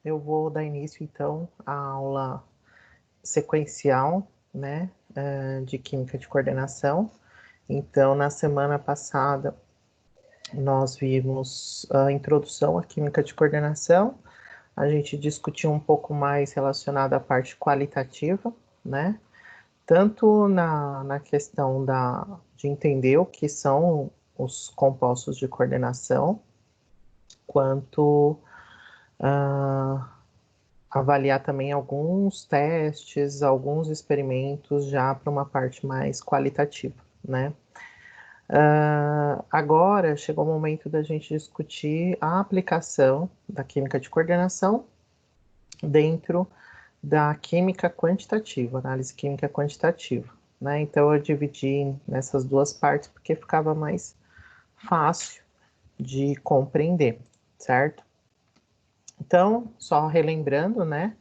eu vou dar início, então, à aula sequencial, né, de Química de Coordenação. Então, na semana passada, nós vimos a introdução à Química de Coordenação, a gente discutiu um pouco mais relacionado à parte qualitativa, né, tanto na questão de entender o que são os compostos de coordenação, quanto avaliar também alguns testes, alguns experimentos já para uma parte mais qualitativa, né? Agora chegou o momento da gente discutir a aplicação da química de coordenação dentro da química quantitativa, análise química quantitativa, né? Então eu dividi nessas duas partes porque ficava mais fácil de compreender, certo? Então, só relembrando, né,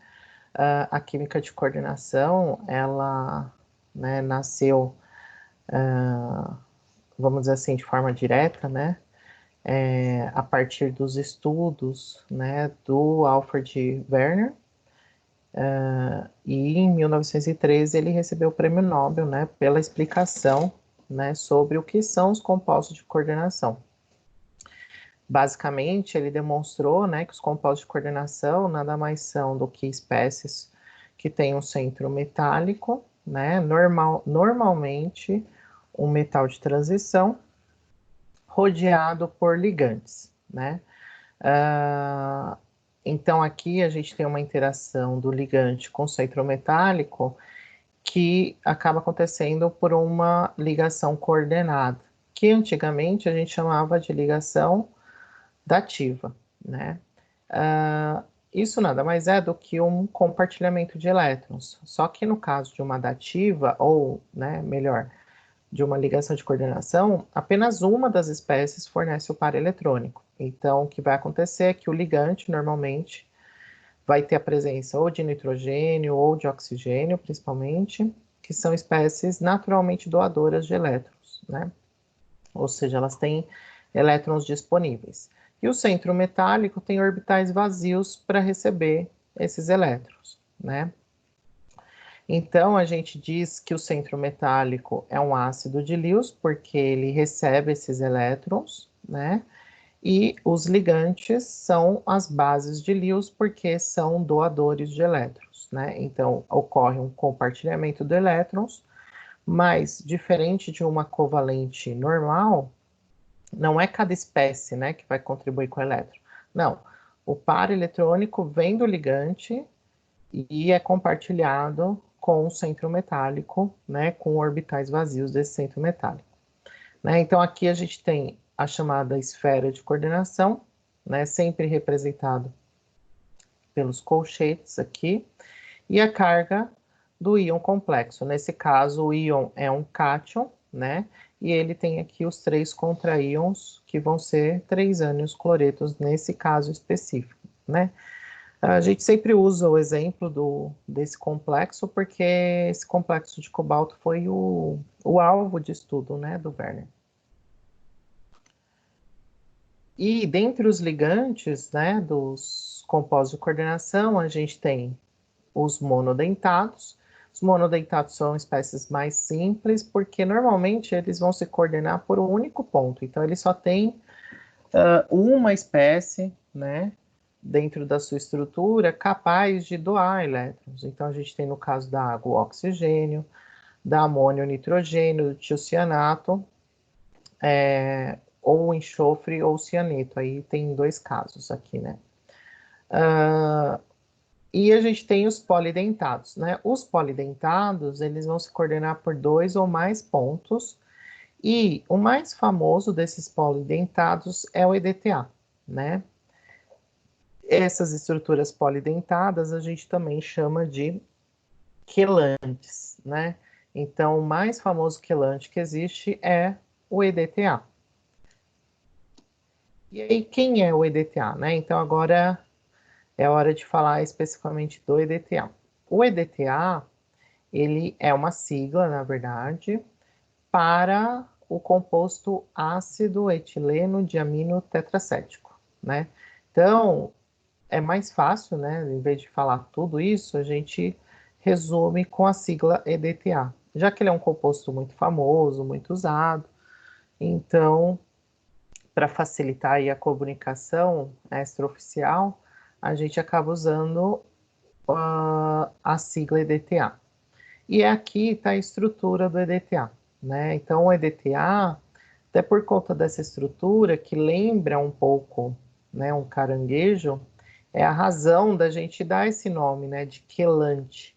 a química de coordenação, ela, né, nasceu, vamos dizer assim, de forma direta, né, a partir dos estudos, né, do Alfred Werner, e em 1913 ele recebeu o prêmio Nobel, né, pela explicação, né, sobre o que são os compostos de coordenação. Basicamente, ele demonstrou, né, que os compostos de coordenação nada mais são do que espécies que têm um centro metálico, né, normalmente um metal de transição, rodeado por ligantes, né. Então, aqui a gente tem uma interação do ligante com o centro metálico que acaba acontecendo por uma ligação coordenada, que antigamente a gente chamava de ligação dativa, né? Isso nada mais é do que um compartilhamento de elétrons. Só que no caso de uma dativa, ou, né, melhor, de uma ligação de coordenação, apenas uma das espécies fornece o par eletrônico. Então, o que vai acontecer é que o ligante, normalmente, vai ter a presença ou de nitrogênio ou de oxigênio, principalmente, que são espécies naturalmente doadoras de elétrons, né? Ou seja, elas têm elétrons disponíveis. E o centro metálico tem orbitais vazios para receber esses elétrons, né? Então, a gente diz que o centro metálico é um ácido de Lewis, porque ele recebe esses elétrons, né? E os ligantes são as bases de Lewis, porque são doadores de elétrons, né? Então, ocorre um compartilhamento de elétrons, mas, diferente de uma covalente normal, não é cada espécie, né, que vai contribuir com o elétron. Não, o par eletrônico vem do ligante e é compartilhado com o centro metálico, né, com orbitais vazios desse centro metálico. Né? Então, aqui a gente tem a chamada esfera de coordenação, né, sempre representado pelos colchetes aqui, e a carga do íon complexo. Nesse caso, o íon é um cátion, né, e ele tem aqui os 3 contraíons, que vão ser 3 ânions cloretos nesse caso específico, né. A gente sempre usa o exemplo desse complexo, porque esse complexo de cobalto foi o alvo de estudo, né, do Werner. E dentre os ligantes, né, dos compostos de coordenação, a gente tem os monodentados. Os monodentados são espécies mais simples, porque normalmente eles vão se coordenar por um único ponto. Então, ele só tem uma espécie, né, dentro da sua estrutura, capaz de doar elétrons. Então, a gente tem no caso da água o oxigênio, da amônia o nitrogênio, do tiocianato, ou enxofre ou cianeto. Aí tem 2 casos aqui, né. E a gente tem os polidentados, né? Os polidentados, eles vão se coordenar por 2 ou mais pontos, e o mais famoso desses polidentados é o EDTA, né? Essas estruturas polidentadas a gente também chama de quelantes, né? Então, o mais famoso quelante que existe é o EDTA. E aí, quem é o EDTA, né? Então, agora é hora de falar especificamente do EDTA. O EDTA, ele é uma sigla, na verdade, para o composto ácido etileno diamino tetracético, né? Então, é mais fácil, né? Em vez de falar tudo isso, a gente resume com a sigla EDTA, já que ele é um composto muito famoso, muito usado. Então, para facilitar aí a comunicação extraoficial, a gente acaba usando a sigla EDTA. E aqui está a estrutura do EDTA, né? Então, o EDTA, até por conta dessa estrutura, que lembra um pouco, né, um caranguejo, é a razão da gente dar esse nome, né, de quelante,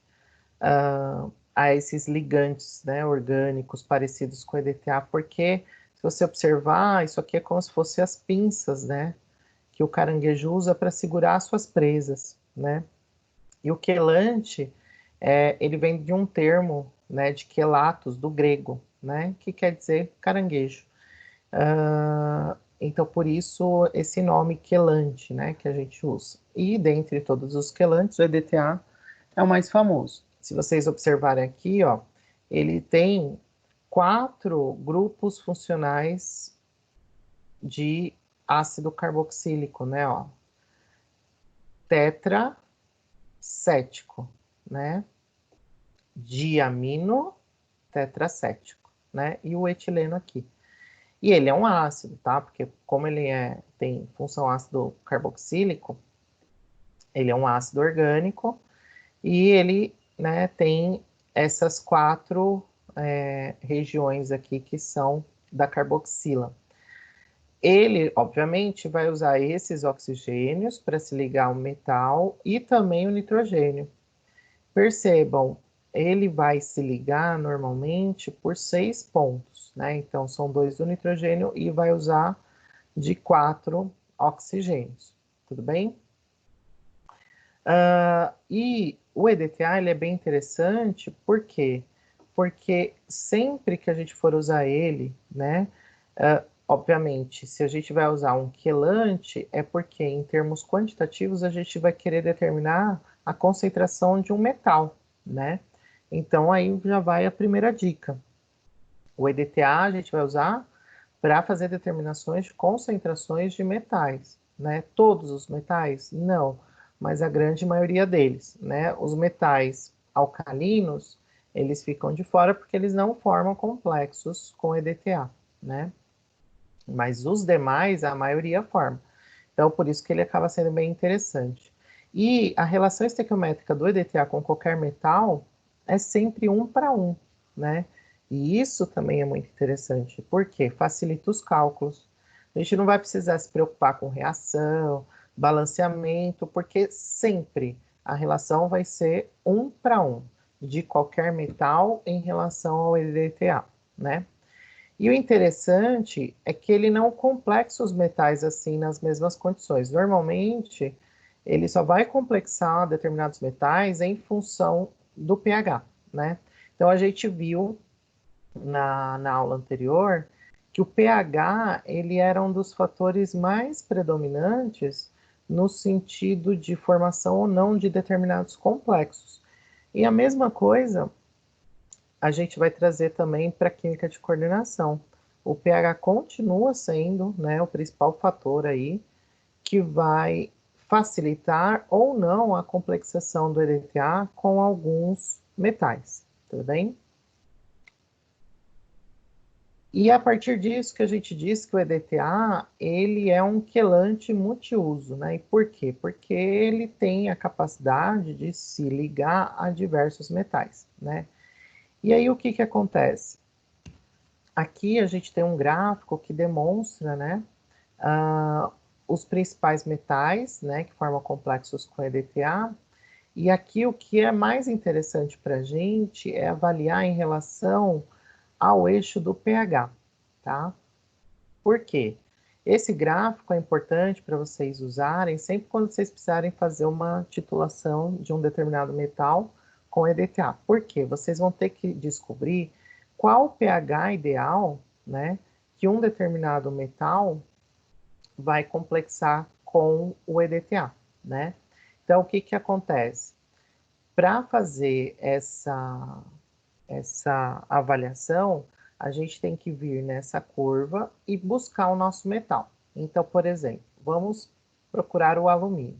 a esses ligantes, né, orgânicos parecidos com o EDTA, porque se você observar, isso aqui é como se fossem as pinças, né, que o caranguejo usa para segurar as suas presas, né? E o quelante, ele vem de um termo, né, de quelatos, do grego, né, que quer dizer caranguejo. Então, por isso, esse nome quelante, né, que a gente usa. E dentre todos os quelantes, o EDTA é o mais famoso. Se vocês observarem aqui, ó, ele tem 4 grupos funcionais de ácido carboxílico, né, ó. Tetracético, né? Diamino tetracético, né? E o etileno aqui. E ele é um ácido, tá? Porque como ele tem função ácido carboxílico, ele é um ácido orgânico e ele, né, tem essas 4 regiões aqui que são da carboxila. Ele, obviamente, vai usar esses oxigênios para se ligar ao metal e também o nitrogênio. Percebam, ele vai se ligar normalmente por 6 pontos, né? Então, são 2 do nitrogênio e vai usar de 4 oxigênios, tudo bem? E o EDTA, ele é bem interessante, por quê? Porque sempre que a gente for usar ele, né? Obviamente, se a gente vai usar um quelante, é porque em termos quantitativos a gente vai querer determinar a concentração de um metal, né? Então aí já vai a primeira dica. O EDTA a gente vai usar para fazer determinações de concentrações de metais, né? Todos os metais? Não, mas a grande maioria deles, né? Os metais alcalinos, eles ficam de fora porque eles não formam complexos com EDTA, né? Mas os demais, a maioria forma. Então, por isso que ele acaba sendo bem interessante. E a relação estequiométrica do EDTA com qualquer metal é sempre 1 para 1, né? E isso também é muito interessante, porque facilita os cálculos. A gente não vai precisar se preocupar com reação, balanceamento, porque sempre a relação vai ser 1 para 1 de qualquer metal em relação ao EDTA, né? E o interessante é que ele não complexa os metais assim nas mesmas condições. Normalmente, ele só vai complexar determinados metais em função do pH, né? Então, a gente viu na aula anterior que o pH, ele era um dos fatores mais predominantes no sentido de formação ou não de determinados complexos. E a mesma coisa a gente vai trazer também para a química de coordenação. O pH continua sendo, né, o principal fator aí que vai facilitar ou não a complexação do EDTA com alguns metais, tudo bem? E a partir disso que a gente diz que o EDTA, ele é um quelante multiuso, né? E por quê? Porque ele tem a capacidade de se ligar a diversos metais, né? E aí o que que acontece? Aqui a gente tem um gráfico que demonstra, né, os principais metais, né, que formam complexos com EDTA. E aqui o que é mais interessante para a gente é avaliar em relação ao eixo do pH, tá? Por quê? Esse gráfico é importante para vocês usarem sempre quando vocês precisarem fazer uma titulação de um determinado metal com EDTA. Por quê? Vocês vão ter que descobrir qual o pH ideal, né, que um determinado metal vai complexar com o EDTA, né? Então, o que que acontece? Para fazer essa avaliação, a gente tem que vir nessa curva e buscar o nosso metal. Então, por exemplo, vamos procurar o alumínio.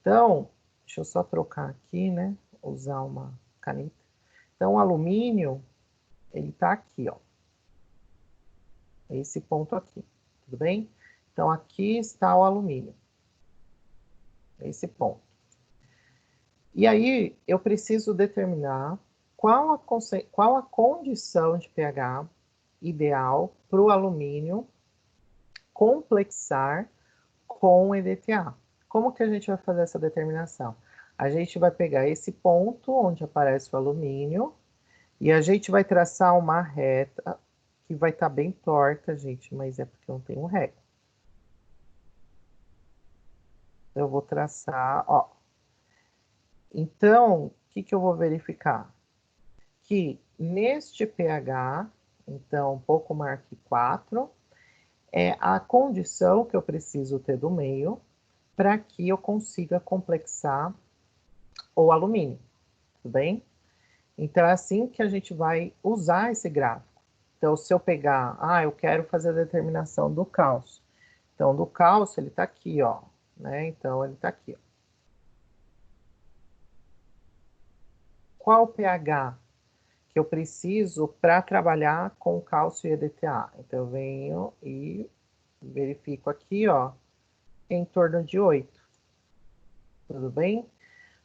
Então, deixa eu só trocar aqui, né? Usar uma caneta. Então, o alumínio, ele tá aqui, ó. Esse ponto aqui, tudo bem? Então, aqui está o alumínio. Esse ponto. E aí, eu preciso determinar qual a condição de pH ideal para o alumínio complexar com EDTA. Como que a gente vai fazer essa determinação? A gente vai pegar esse ponto onde aparece o alumínio e a gente vai traçar uma reta que vai estar bem torta, gente, mas é porque eu não tenho régua. Eu vou traçar, ó. Então, o que eu vou verificar? Que neste pH, então, um pouco maior que 4, é a condição que eu preciso ter do meio para que eu consiga complexar o alumínio, tudo bem? Então, é assim que a gente vai usar esse gráfico. Então, se eu pegar, eu quero fazer a determinação do cálcio. Então, do cálcio, ele está aqui, ó, né? Então, ele está aqui, ó. Qual o pH que eu preciso para trabalhar com cálcio e EDTA? Então, eu venho e verifico aqui, ó, em torno de 8. Tudo bem?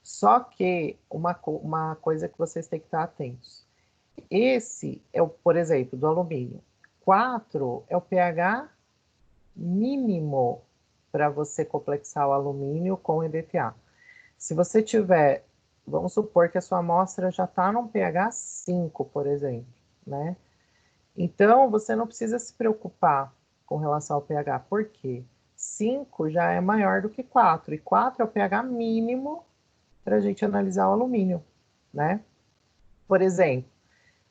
Só que uma coisa que vocês têm que estar atentos. Esse é o, por exemplo, do alumínio. 4 é o pH mínimo para você complexar o alumínio com EDTA. Se você tiver, vamos supor que a sua amostra já está num pH 5, por exemplo, né? Então, você não precisa se preocupar com relação ao pH, porque 5 já é maior do que 4, e 4 é o pH mínimo para a gente analisar o alumínio, né? Por exemplo,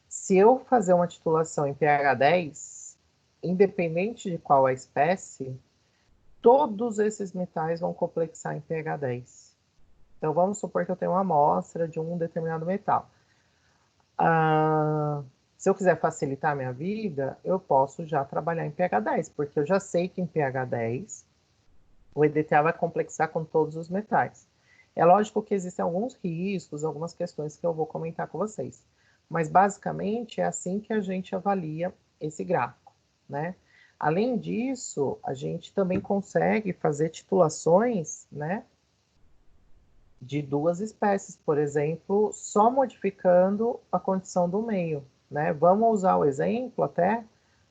se eu fazer uma titulação em pH 10, independente de qual a espécie, todos esses metais vão complexar em pH 10. Então, vamos supor que eu tenho uma amostra de um determinado metal. Se eu quiser facilitar a minha vida, eu posso já trabalhar em pH 10, porque eu já sei que em pH 10 o EDTA vai complexar com todos os metais. É lógico que existem alguns riscos, algumas questões que eu vou comentar com vocês. Mas, basicamente, é assim que a gente avalia esse gráfico, né? Além disso, a gente também consegue fazer titulações, né, de duas espécies, por exemplo, só modificando a condição do meio, né? Vamos usar o exemplo até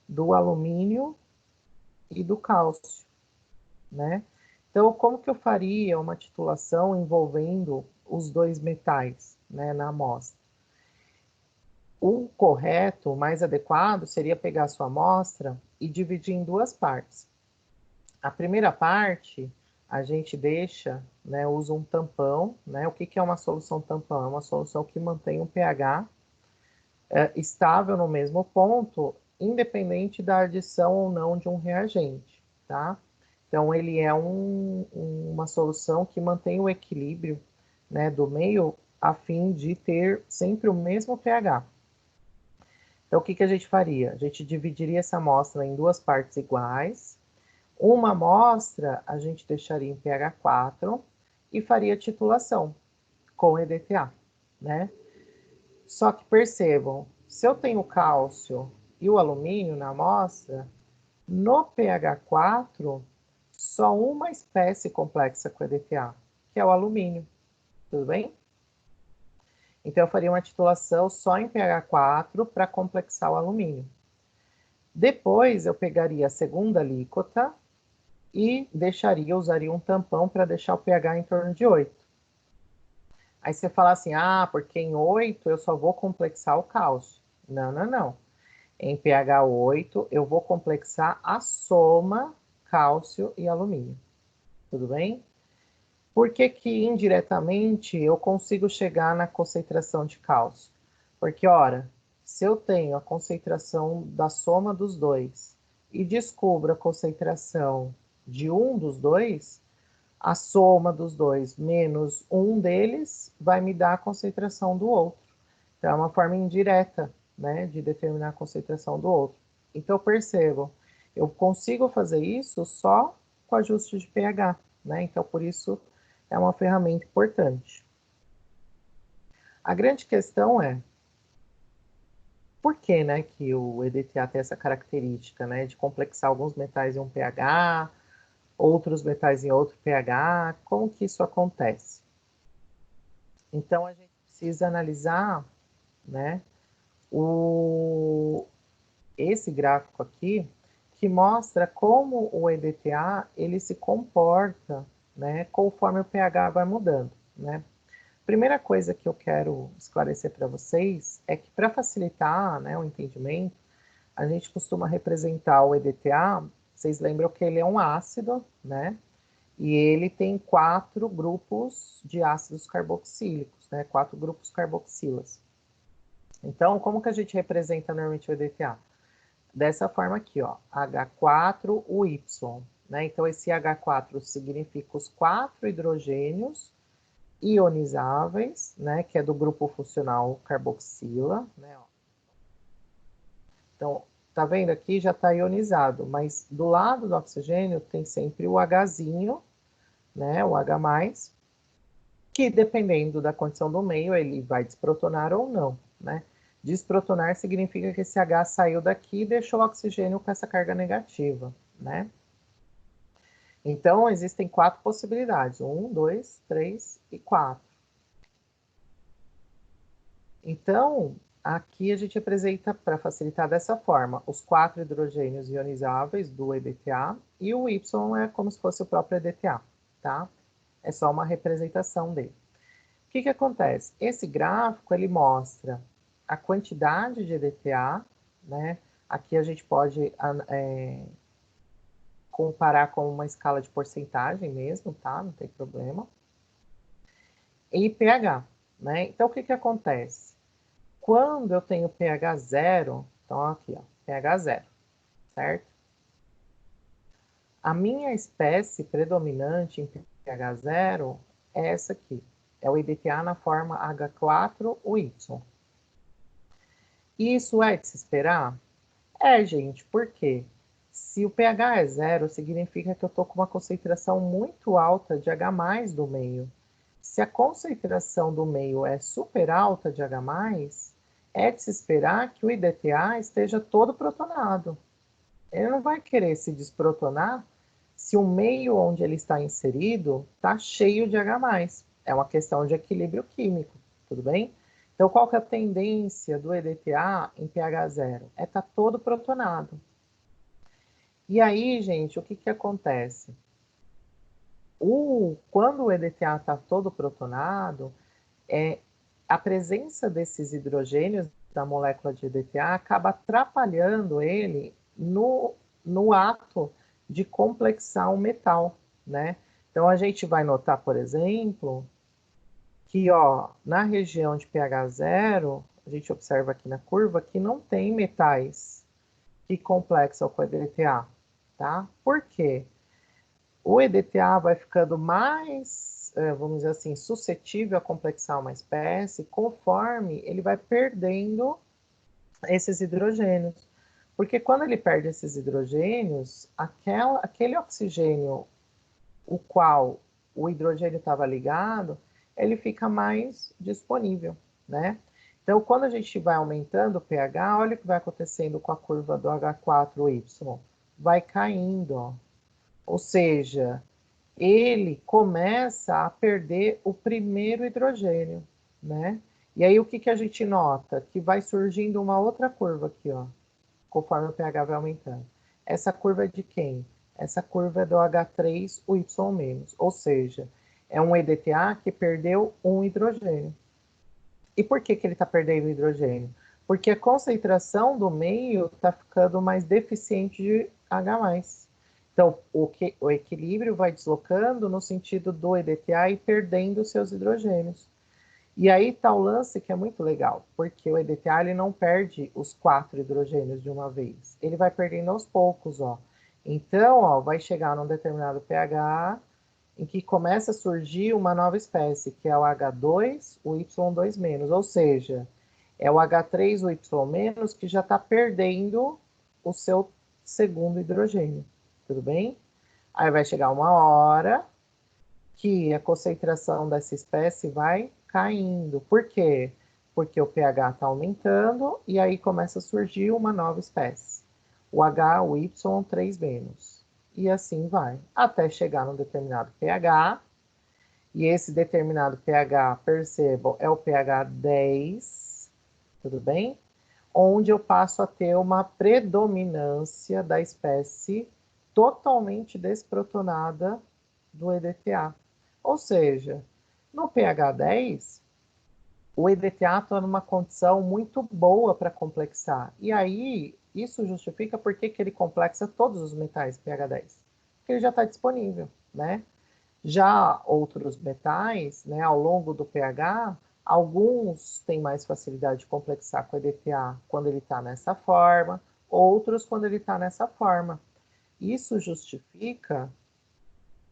do alumínio e do cálcio, né? Então, como que eu faria uma titulação envolvendo os dois metais, né, na amostra? O correto, o mais adequado, seria pegar a sua amostra e dividir em duas partes. A primeira parte, a gente deixa, né, usa um tampão, né? O que é uma solução tampão? É uma solução que mantém o pH estável no mesmo ponto, independente da adição ou não de um reagente, tá? Então, ele é uma solução que mantém o equilíbrio, né, do meio a fim de ter sempre o mesmo pH. Então, o que a gente faria? A gente dividiria essa amostra em duas partes iguais. Uma amostra a gente deixaria em pH 4 e faria titulação com EDTA, né? Só que percebam, se eu tenho o cálcio e o alumínio na amostra, no pH 4, só uma espécie complexa com EDTA, que é o alumínio. Tudo bem? Então, eu faria uma titulação só em pH 4 para complexar o alumínio. Depois, eu pegaria a segunda alíquota e usaria um tampão para deixar o pH em torno de 8. Aí você fala assim, porque em 8 eu só vou complexar o cálcio. Não, não, não. Em pH 8 eu vou complexar a soma cálcio e alumínio. Tudo bem? Por que que indiretamente eu consigo chegar na concentração de cálcio? Porque, ora, se eu tenho a concentração da soma dos dois e descubro a concentração de um dos dois, a soma dos dois menos um deles vai me dar a concentração do outro. Então, é uma forma indireta, né, de determinar a concentração do outro. Então, percebam, eu consigo fazer isso só com ajuste de pH, né? Então, por isso, é uma ferramenta importante. A grande questão é, por que, né, que o EDTA tem essa característica, né, de complexar alguns metais em um pH, outros metais em outro pH, como que isso acontece? Então, a gente precisa analisar, né, esse gráfico aqui, que mostra como o EDTA ele se comporta, né, conforme o pH vai mudando, né? Primeira coisa que eu quero esclarecer para vocês é que, para facilitar, né, o entendimento, a gente costuma representar o EDTA, vocês lembram que ele é um ácido, né? E ele tem 4 grupos de ácidos carboxílicos, né? 4 grupos carboxilas. Então, como que a gente representa normalmente o EDTA? Dessa forma aqui, ó, H4UY, né? Então, esse H4 significa os 4 hidrogênios ionizáveis, né? Que é do grupo funcional carboxila, né? Então, tá vendo aqui? Já está ionizado, mas do lado do oxigênio tem sempre o Hzinho, né? O H+, que dependendo da condição do meio, ele vai desprotonar ou não, né? Desprotonar significa que esse H saiu daqui e deixou o oxigênio com essa carga negativa, né? Então, existem 4 possibilidades. 1, 2, 3 e 4. Então, aqui a gente apresenta, para facilitar dessa forma, os 4 hidrogênios ionizáveis do EDTA e o Y é como se fosse o próprio EDTA, tá? É só uma representação dele. O que acontece? Esse gráfico, ele mostra a quantidade de EDTA, né? Aqui a gente pode comparar com uma escala de porcentagem mesmo, tá? Não tem problema. E pH, né? Então, o que acontece? Quando eu tenho pH zero, então aqui, ó, pH zero, certo? A minha espécie predominante em pH zero é essa aqui. É o EDTA na forma H4UY. Isso é de se esperar? É, gente, por quê? Se o pH é zero, significa que eu estou com uma concentração muito alta de H+ do meio. Se a concentração do meio é super alta de H+, é de se esperar que o EDTA esteja todo protonado. Ele não vai querer se desprotonar se o meio onde ele está inserido está cheio de H+. É uma questão de equilíbrio químico, tudo bem? Então, qual que é a tendência do EDTA em pH zero? É estar todo protonado. E aí, gente, o que acontece? Quando o EDTA está todo protonado, a presença desses hidrogênios da molécula de EDTA acaba atrapalhando ele no ato de complexar o metal, né? Então, a gente vai notar, por exemplo, que ó, na região de pH zero, a gente observa aqui na curva que não tem metais que complexam com o EDTA, tá? Por quê? O EDTA vai ficando mais, vamos dizer assim, suscetível a complexar uma espécie conforme ele vai perdendo esses hidrogênios. Porque quando ele perde esses hidrogênios, aquele oxigênio o qual o hidrogênio estava ligado, ele fica mais disponível, né? Então, quando a gente vai aumentando o pH, olha o que vai acontecendo com a curva do H4Y. Vai caindo, ó. Ou seja, ele começa a perder o primeiro hidrogênio, né? E aí o que a gente nota? Que vai surgindo uma outra curva aqui, ó, conforme o pH vai aumentando. Essa curva é de quem? Essa curva é do H3Y-, ou seja, é um EDTA que perdeu um hidrogênio. E por que ele está perdendo hidrogênio? Porque a concentração do meio está ficando mais deficiente de H+. Então, o equilíbrio vai deslocando no sentido do EDTA e perdendo seus hidrogênios. E aí está o lance que é muito legal, porque o EDTA ele não perde os 4 hidrogênios de uma vez. Ele vai perdendo aos poucos, ó. Então, ó, vai chegar num determinado pH em que começa a surgir uma nova espécie, que é o H2, o Y2-, ou seja, é o H3, o Y-, que já está perdendo o seu segundo hidrogênio. Tudo bem? Aí vai chegar uma hora que a concentração dessa espécie vai caindo. Por quê? Porque o pH está aumentando e aí começa a surgir uma nova espécie. O H, o Y, 3-. E assim vai, até chegar num determinado pH. E esse determinado pH, percebam, é o pH 10, tudo bem? Onde eu passo a ter uma predominância da espécie totalmente desprotonada do EDTA. Ou seja, no pH 10, o EDTA está numa condição muito boa para complexar. E aí, isso justifica por que ele complexa todos os metais pH 10. Porque ele já está disponível, né? Já outros metais, né, ao longo do pH, alguns têm mais facilidade de complexar com o EDTA quando ele está nessa forma, outros quando ele está nessa forma. Isso justifica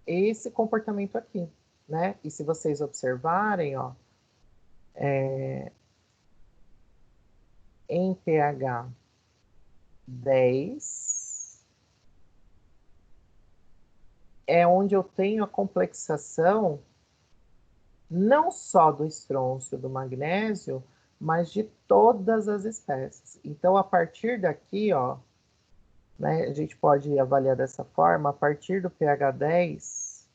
esse comportamento aqui, né? E se vocês observarem, ó, em pH 10, é onde eu tenho a complexação não só do estrôncio, do magnésio, mas de todas as espécies. Então, a partir daqui, ó, né, a gente pode avaliar dessa forma, a partir do pH 10,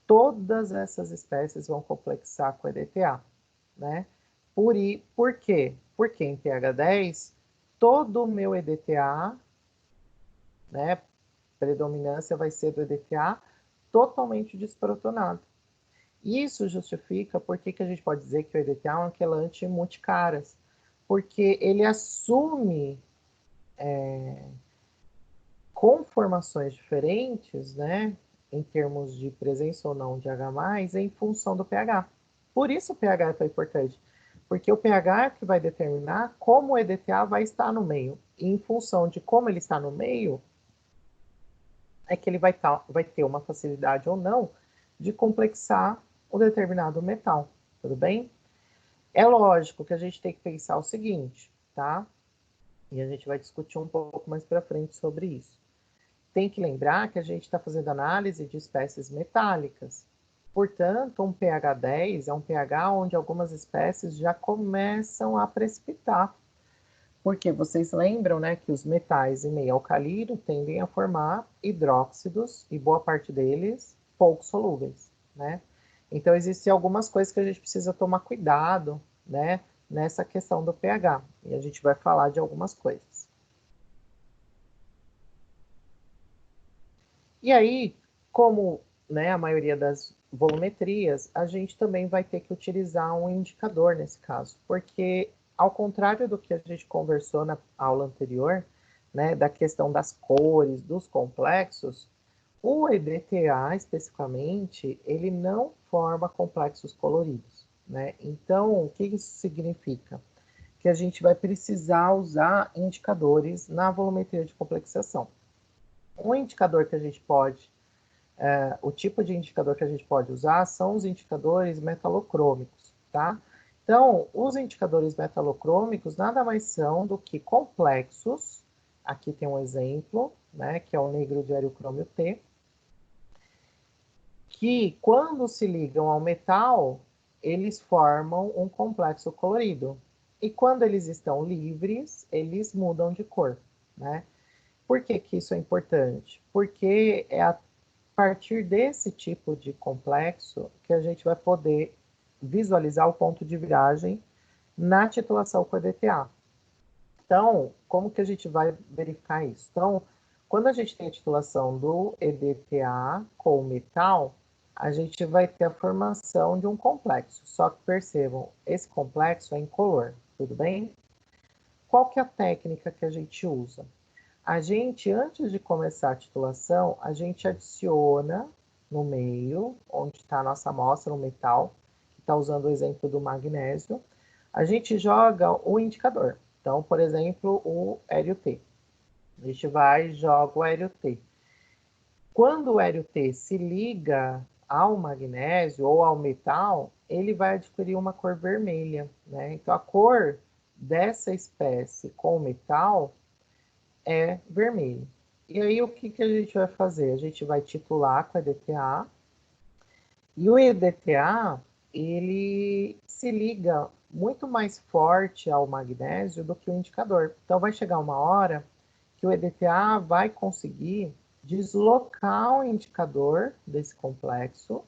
todas essas espécies vão complexar com EDTA, né? Por quê? Porque em pH 10, todo o meu EDTA, né, predominância vai ser do EDTA totalmente desprotonado. Isso justifica por que a gente pode dizer que o EDTA é um quelante multicaras, porque ele assume conformações diferentes, né, em termos de presença ou não de H+, em função do pH. Por isso o pH é tão importante, porque o pH é que vai determinar como o EDTA vai estar no meio. E em função de como ele está no meio, é que ele vai ter uma facilidade ou não de complexar um determinado metal, tudo bem? É lógico que a gente tem que pensar o seguinte, tá? E a gente vai discutir um pouco mais para frente sobre isso. Tem que lembrar que a gente está fazendo análise de espécies metálicas. Portanto, um pH 10 é um pH onde algumas espécies já começam a precipitar. Porque vocês lembram, né, que os metais em meio alcalino tendem a formar hidróxidos, e boa parte deles pouco solúveis, né? Então, existem algumas coisas que a gente precisa tomar cuidado, né, nessa questão do pH. E a gente vai falar de algumas coisas. E aí, como, né, a maioria das volumetrias, a gente também vai ter que utilizar um indicador nesse caso, porque ao contrário do que a gente conversou na aula anterior, né, da questão das cores, dos complexos, o EDTA especificamente, ele não forma complexos coloridos, né? Então, o que isso significa? Que a gente vai precisar usar indicadores na volumetria de complexação. Um indicador que a gente pode, o tipo de indicador que a gente pode usar são os indicadores metalocrômicos, tá? Então, os indicadores metalocrômicos nada mais são do que complexos, aqui tem um exemplo, né, que é o negro de aerocrômio T, que quando se ligam ao metal, eles formam um complexo colorido. E quando eles estão livres, eles mudam de cor, né? Por que que isso é importante? Porque é a partir desse tipo de complexo que a gente vai poder visualizar o ponto de viragem na titulação com EDTA. Então, como que a gente vai verificar isso? Então, quando a gente tem a titulação do EDTA com o metal, a gente vai ter a formação de um complexo. Só que percebam, esse complexo é incolor, tudo bem? Qual que é a técnica que a gente usa? A gente, antes de começar a titulação, a gente adiciona no meio, onde está a nossa amostra, o metal, que está usando o exemplo do magnésio, a gente joga o indicador. Então, por exemplo, o héreo T. A gente vai e joga o héreo T. Quando o héreo T se liga ao magnésio ou ao metal, ele vai adquirir uma cor vermelha, né? Então, a cor dessa espécie com o metal é vermelho. E aí, o que a gente vai fazer? A gente vai titular com EDTA, e o EDTA, ele se liga muito mais forte ao magnésio do que o indicador. Então, vai chegar uma hora que o EDTA vai conseguir deslocar o indicador desse complexo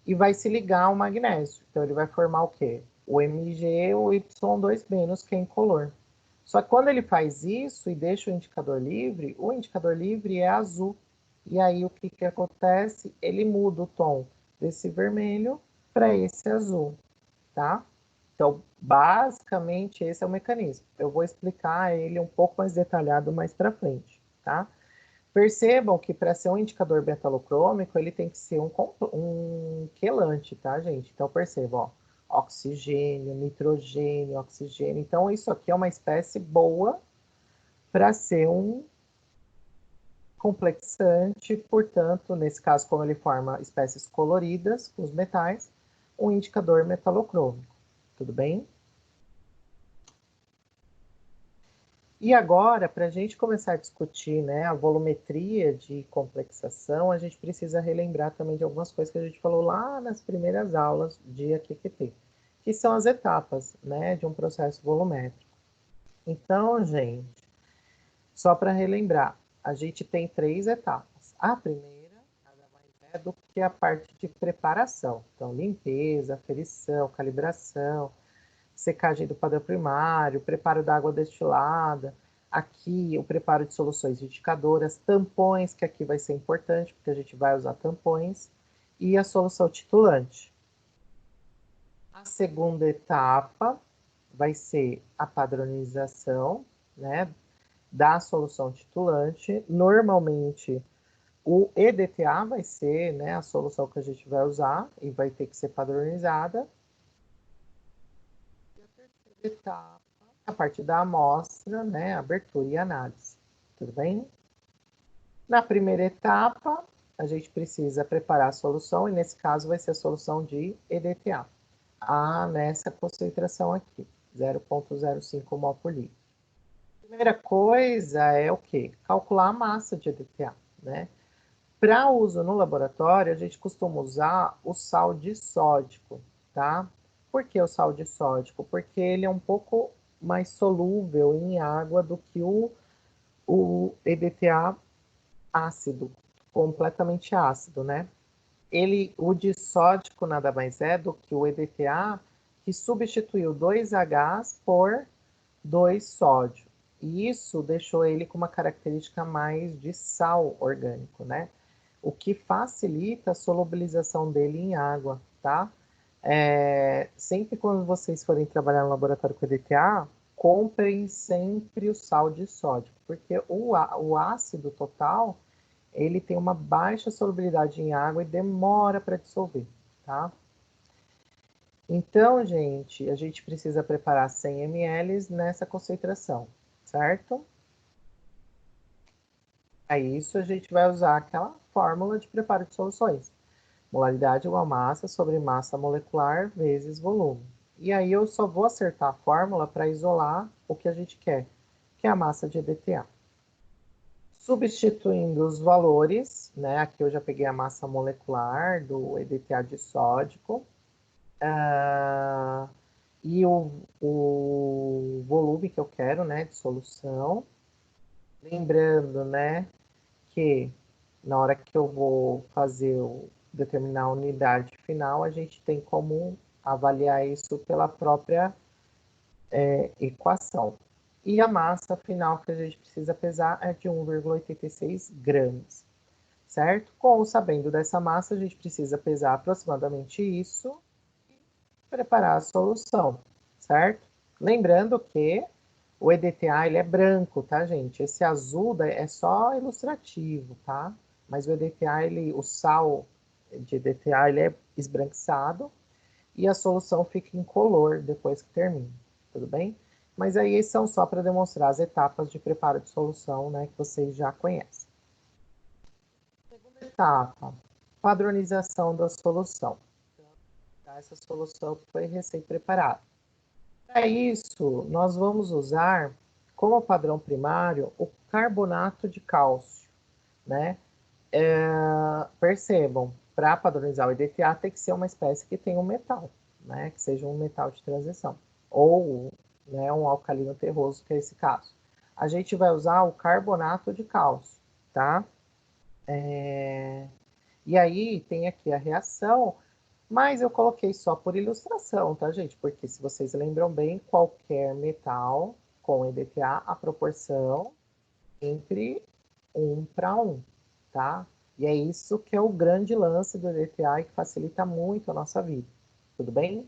e vai se ligar ao magnésio. Então, ele vai formar o quê? O Mg, o Y2- que é incolor. Só que quando ele faz isso e deixa o indicador livre é azul. E aí, o que acontece? Ele muda o tom desse vermelho para esse azul, tá? Então, basicamente, esse é o mecanismo. Eu vou explicar ele um pouco mais detalhado mais para frente, tá? Percebam que para ser um indicador metalocrômico, ele tem que ser um quelante, tá, gente? Então, percebam, ó, oxigênio, nitrogênio, oxigênio. Então, isso aqui é uma espécie boa para ser um complexante, portanto, nesse caso, como ele forma espécies coloridas com os metais, um indicador metalocrômico. Tudo bem? E agora, para a gente começar a discutir, né, a volumetria de complexação, a gente precisa relembrar também de algumas coisas que a gente falou lá nas primeiras aulas de AQQT, que são as etapas, né, de um processo volumétrico. Então, gente, só para relembrar, a gente tem 3 etapas. A primeira, nada mais é do que a parte de preparação. Então, limpeza, aferição, calibração, secagem do padrão primário, preparo da água destilada, aqui o preparo de soluções indicadoras, tampões, que aqui vai ser importante, porque a gente vai usar tampões, e a solução titulante. A segunda etapa vai ser a padronização, né, da solução titulante. Normalmente, o EDTA vai ser, né, a solução que a gente vai usar e vai ter que ser padronizada. E a terceira etapa, a partir da amostra, né, abertura e análise. Tudo bem? Na primeira etapa, a gente precisa preparar a solução, e nesse caso vai ser a solução de EDTA. Nessa concentração aqui, 0,05 mol por litro. Primeira coisa é o quê? Calcular a massa de EDTA, né? Para uso no laboratório, a gente costuma usar o sal disódico, tá? Por que o sal disódico? Porque ele é um pouco mais solúvel em água do que o EDTA ácido, completamente ácido, né? O disódico nada mais é do que o EDTA que substituiu 2Hs por 2 sódio. E isso deixou ele com uma característica mais de sal orgânico, né? O que facilita a solubilização dele em água, tá? Sempre quando vocês forem trabalhar no laboratório com EDTA, comprem sempre o sal disódico, porque o ácido total, ele tem uma baixa solubilidade em água e demora para dissolver, tá? Então, gente, a gente precisa preparar 100 ml nessa concentração, certo? Para isso, a gente vai usar aquela fórmula de preparo de soluções. Molaridade igual massa sobre massa molecular vezes volume. E aí eu só vou acertar a fórmula para isolar o que a gente quer, que é a massa de EDTA. Substituindo os valores, né? Aqui eu já peguei a massa molecular do EDTA disódico. E o volume que eu quero, né, de solução. Lembrando, né, que na hora que eu vou determinar a unidade final, a gente tem como avaliar isso pela própria equação. E a massa final que a gente precisa pesar é de 1,86 gramas, certo? Sabendo dessa massa, a gente precisa pesar aproximadamente isso e preparar a solução, certo? Lembrando que o EDTA ele é branco, tá, gente? Esse azul é só ilustrativo, tá? Mas o EDTA, o sal de EDTA, ele é esbranquiçado e a solução fica incolor depois que termina, tudo bem? Mas aí são só para demonstrar as etapas de preparo de solução, né, que vocês já conhecem. Segunda etapa, padronização da solução. Então, essa solução foi recém-preparada. Para isso, nós vamos usar como padrão primário o carbonato de cálcio, né? Percebam, para padronizar o EDTA tem que ser uma espécie que tenha um metal, né? Que seja um metal de transição, ou, né, um alcalino terroso, que é esse caso. A gente vai usar o carbonato de cálcio, tá? E aí tem aqui a reação, mas eu coloquei só por ilustração, tá, gente? Porque se vocês lembram bem, qualquer metal com EDTA, a proporção entre 1 para 1, tá? E é isso que é o grande lance do EDTA e que facilita muito a nossa vida, tudo bem?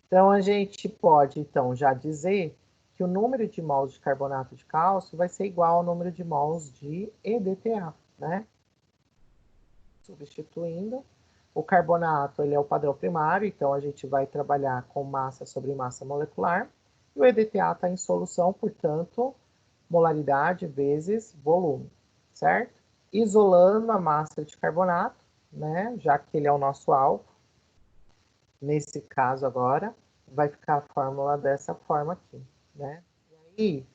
Então, a gente pode, então, já dizer que o número de mols de carbonato de cálcio vai ser igual ao número de mols de EDTA, né? Substituindo, o carbonato, ele é o padrão primário, então a gente vai trabalhar com massa sobre massa molecular, e o EDTA está em solução, portanto, molaridade vezes volume, certo? Isolando a massa de carbonato, né, já que ele é o nosso alvo, nesse caso agora, vai ficar a fórmula dessa forma aqui, né? E aí,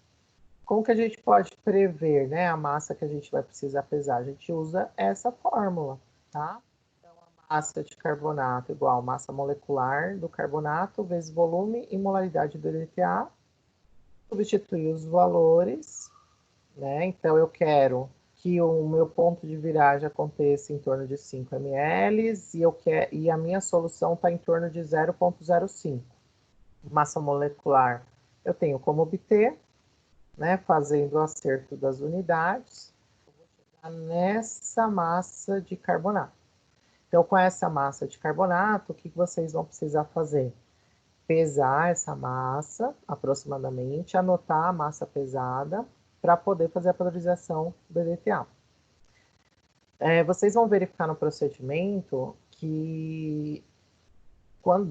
como que a gente pode prever, né, a massa que a gente vai precisar pesar? A gente usa essa fórmula, tá? Então, a massa de carbonato igual massa molecular do carbonato vezes volume e molaridade do EDTA. Substituir os valores, né? Então, eu quero que o meu ponto de viragem aconteça em torno de 5 ml e a minha solução está em torno de 0,05. Massa molecular, eu tenho como obter, né, fazendo o acerto das unidades, nessa massa de carbonato. Então, com essa massa de carbonato, o que vocês vão precisar fazer? Pesar essa massa, aproximadamente, anotar a massa pesada, para poder fazer a padronização do EDTA. Vocês vão verificar no procedimento que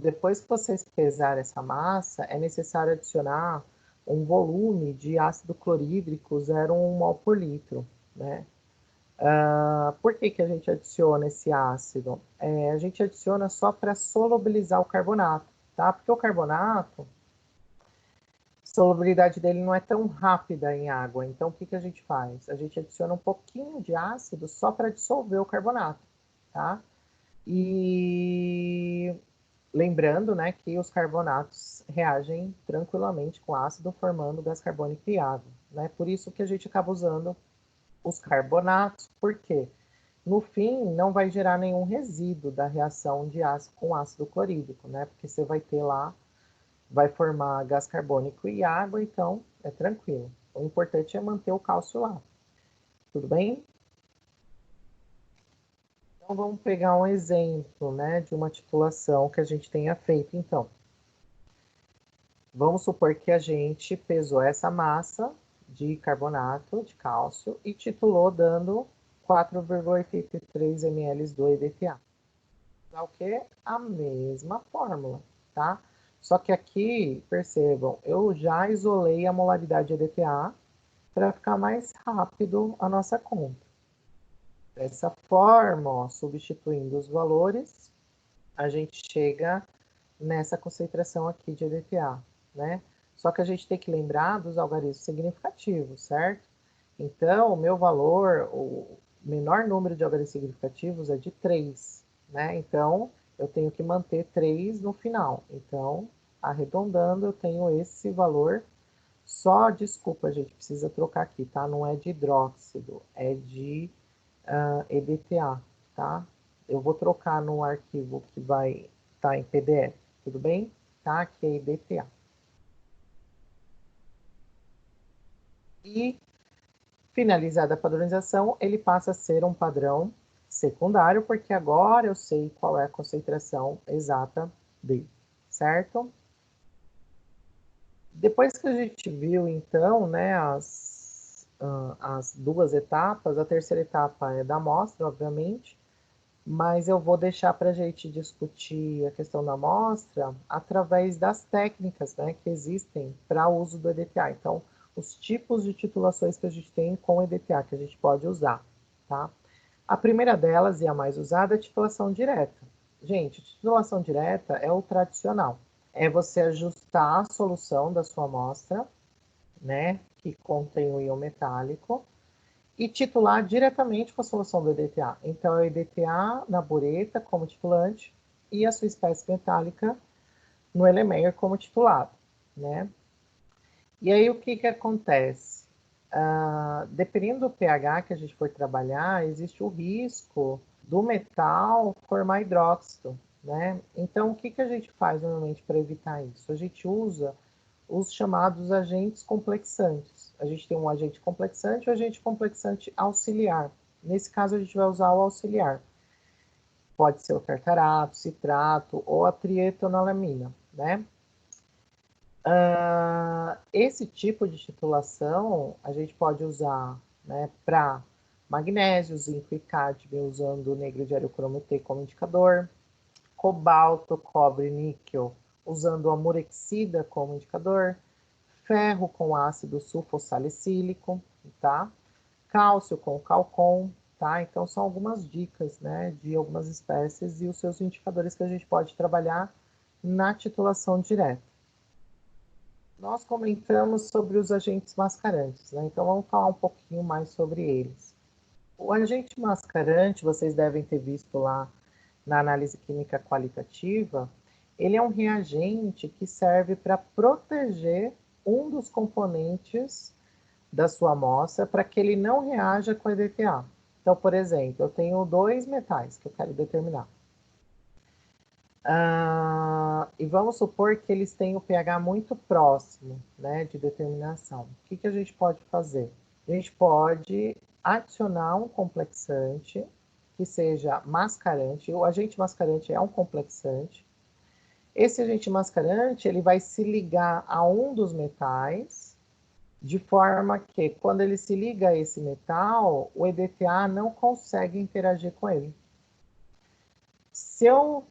depois que vocês pesarem essa massa, é necessário adicionar um volume de ácido clorídrico 0,1 mol por litro, né? Por que que a gente adiciona esse ácido? A gente adiciona só para solubilizar o carbonato, tá? Porque o carbonato, a solubilidade dele não é tão rápida em água. Então, o que que a gente faz? A gente adiciona um pouquinho de ácido só para dissolver o carbonato, tá? E lembrando, né, que os carbonatos reagem tranquilamente com ácido, formando gás carbônico viável, né? Por isso que a gente acaba usando os carbonatos, porque no fim não vai gerar nenhum resíduo da reação de ácido com ácido clorídrico, né? Porque você vai ter lá, vai formar gás carbônico e água, então é tranquilo. O importante é manter o cálcio lá. Tudo bem? Então vamos pegar um exemplo, né, de uma titulação que a gente tenha feito, então. Vamos supor que a gente pesou essa massa de carbonato de cálcio e titulou dando 4,83 ml do EDTA. Dá o quê? A mesma fórmula, tá? Só que aqui, percebam, eu já isolei a molaridade EDTA para ficar mais rápido a nossa conta. Dessa forma, ó, substituindo os valores, a gente chega nessa concentração aqui de EDTA, né? Só que a gente tem que lembrar dos algarismos significativos, certo? Então, o meu valor, o menor número de algarismos significativos é de 3, né? Então, eu tenho que manter 3 no final. Então, arredondando, eu tenho esse valor. Só, desculpa, a gente precisa trocar aqui, tá? Não é de hidróxido, é de EDTA, tá? Eu vou trocar no arquivo que vai estar em PDF, tudo bem? Tá? Aqui é EDTA. E, finalizada a padronização, ele passa a ser um padrão secundário, porque agora eu sei qual é a concentração exata dele, certo? Depois que a gente viu, então, né, as duas etapas, a terceira etapa é da amostra, obviamente, mas eu vou deixar para a gente discutir a questão da amostra através das técnicas, né, que existem para o uso do EDTA. Então, os tipos de titulações que a gente tem com o EDTA, que a gente pode usar, tá? A primeira delas, e a mais usada, é a titulação direta. Gente, titulação direta é o tradicional. É você ajustar a solução da sua amostra, né, que contém o íon metálico, e titular diretamente com a solução do EDTA. Então, é o EDTA na bureta como titulante e a sua espécie metálica no Elemeyer como titulado, né? E aí, o que que acontece? Dependendo do pH que a gente for trabalhar, existe o risco do metal formar hidróxido, né? Então, o que que a gente faz normalmente para evitar isso? A gente usa os chamados agentes complexantes. A gente tem um agente complexante e um agente complexante auxiliar. Nesse caso, a gente vai usar o auxiliar. Pode ser o tartarato, citrato ou a trietonalamina, né? Esse tipo de titulação a gente pode usar, né, para magnésio, zinco e cádmio, usando o negro de aerocromo-T como indicador, cobalto, cobre e níquel, usando o amurexida como indicador, ferro com ácido sulfossalicílico, tá? Cálcio com calcom, tá? Então são algumas dicas, né, de algumas espécies e os seus indicadores que a gente pode trabalhar na titulação direta. Nós comentamos sobre os agentes mascarantes, né? Então vamos falar um pouquinho mais sobre eles. O agente mascarante, vocês devem ter visto lá na análise química qualitativa, ele é um reagente que serve para proteger um dos componentes da sua amostra para que ele não reaja com a EDTA. Então, por exemplo, eu tenho dois metais que eu quero determinar. E vamos supor que eles têm o pH muito próximo, né, de determinação. O que que a gente pode fazer? A gente pode adicionar um complexante que seja mascarante. O agente mascarante é um complexante. Esse agente mascarante, ele vai se ligar a um dos metais, de forma que, quando ele se liga a esse metal, o EDTA não consegue interagir com ele. Se eu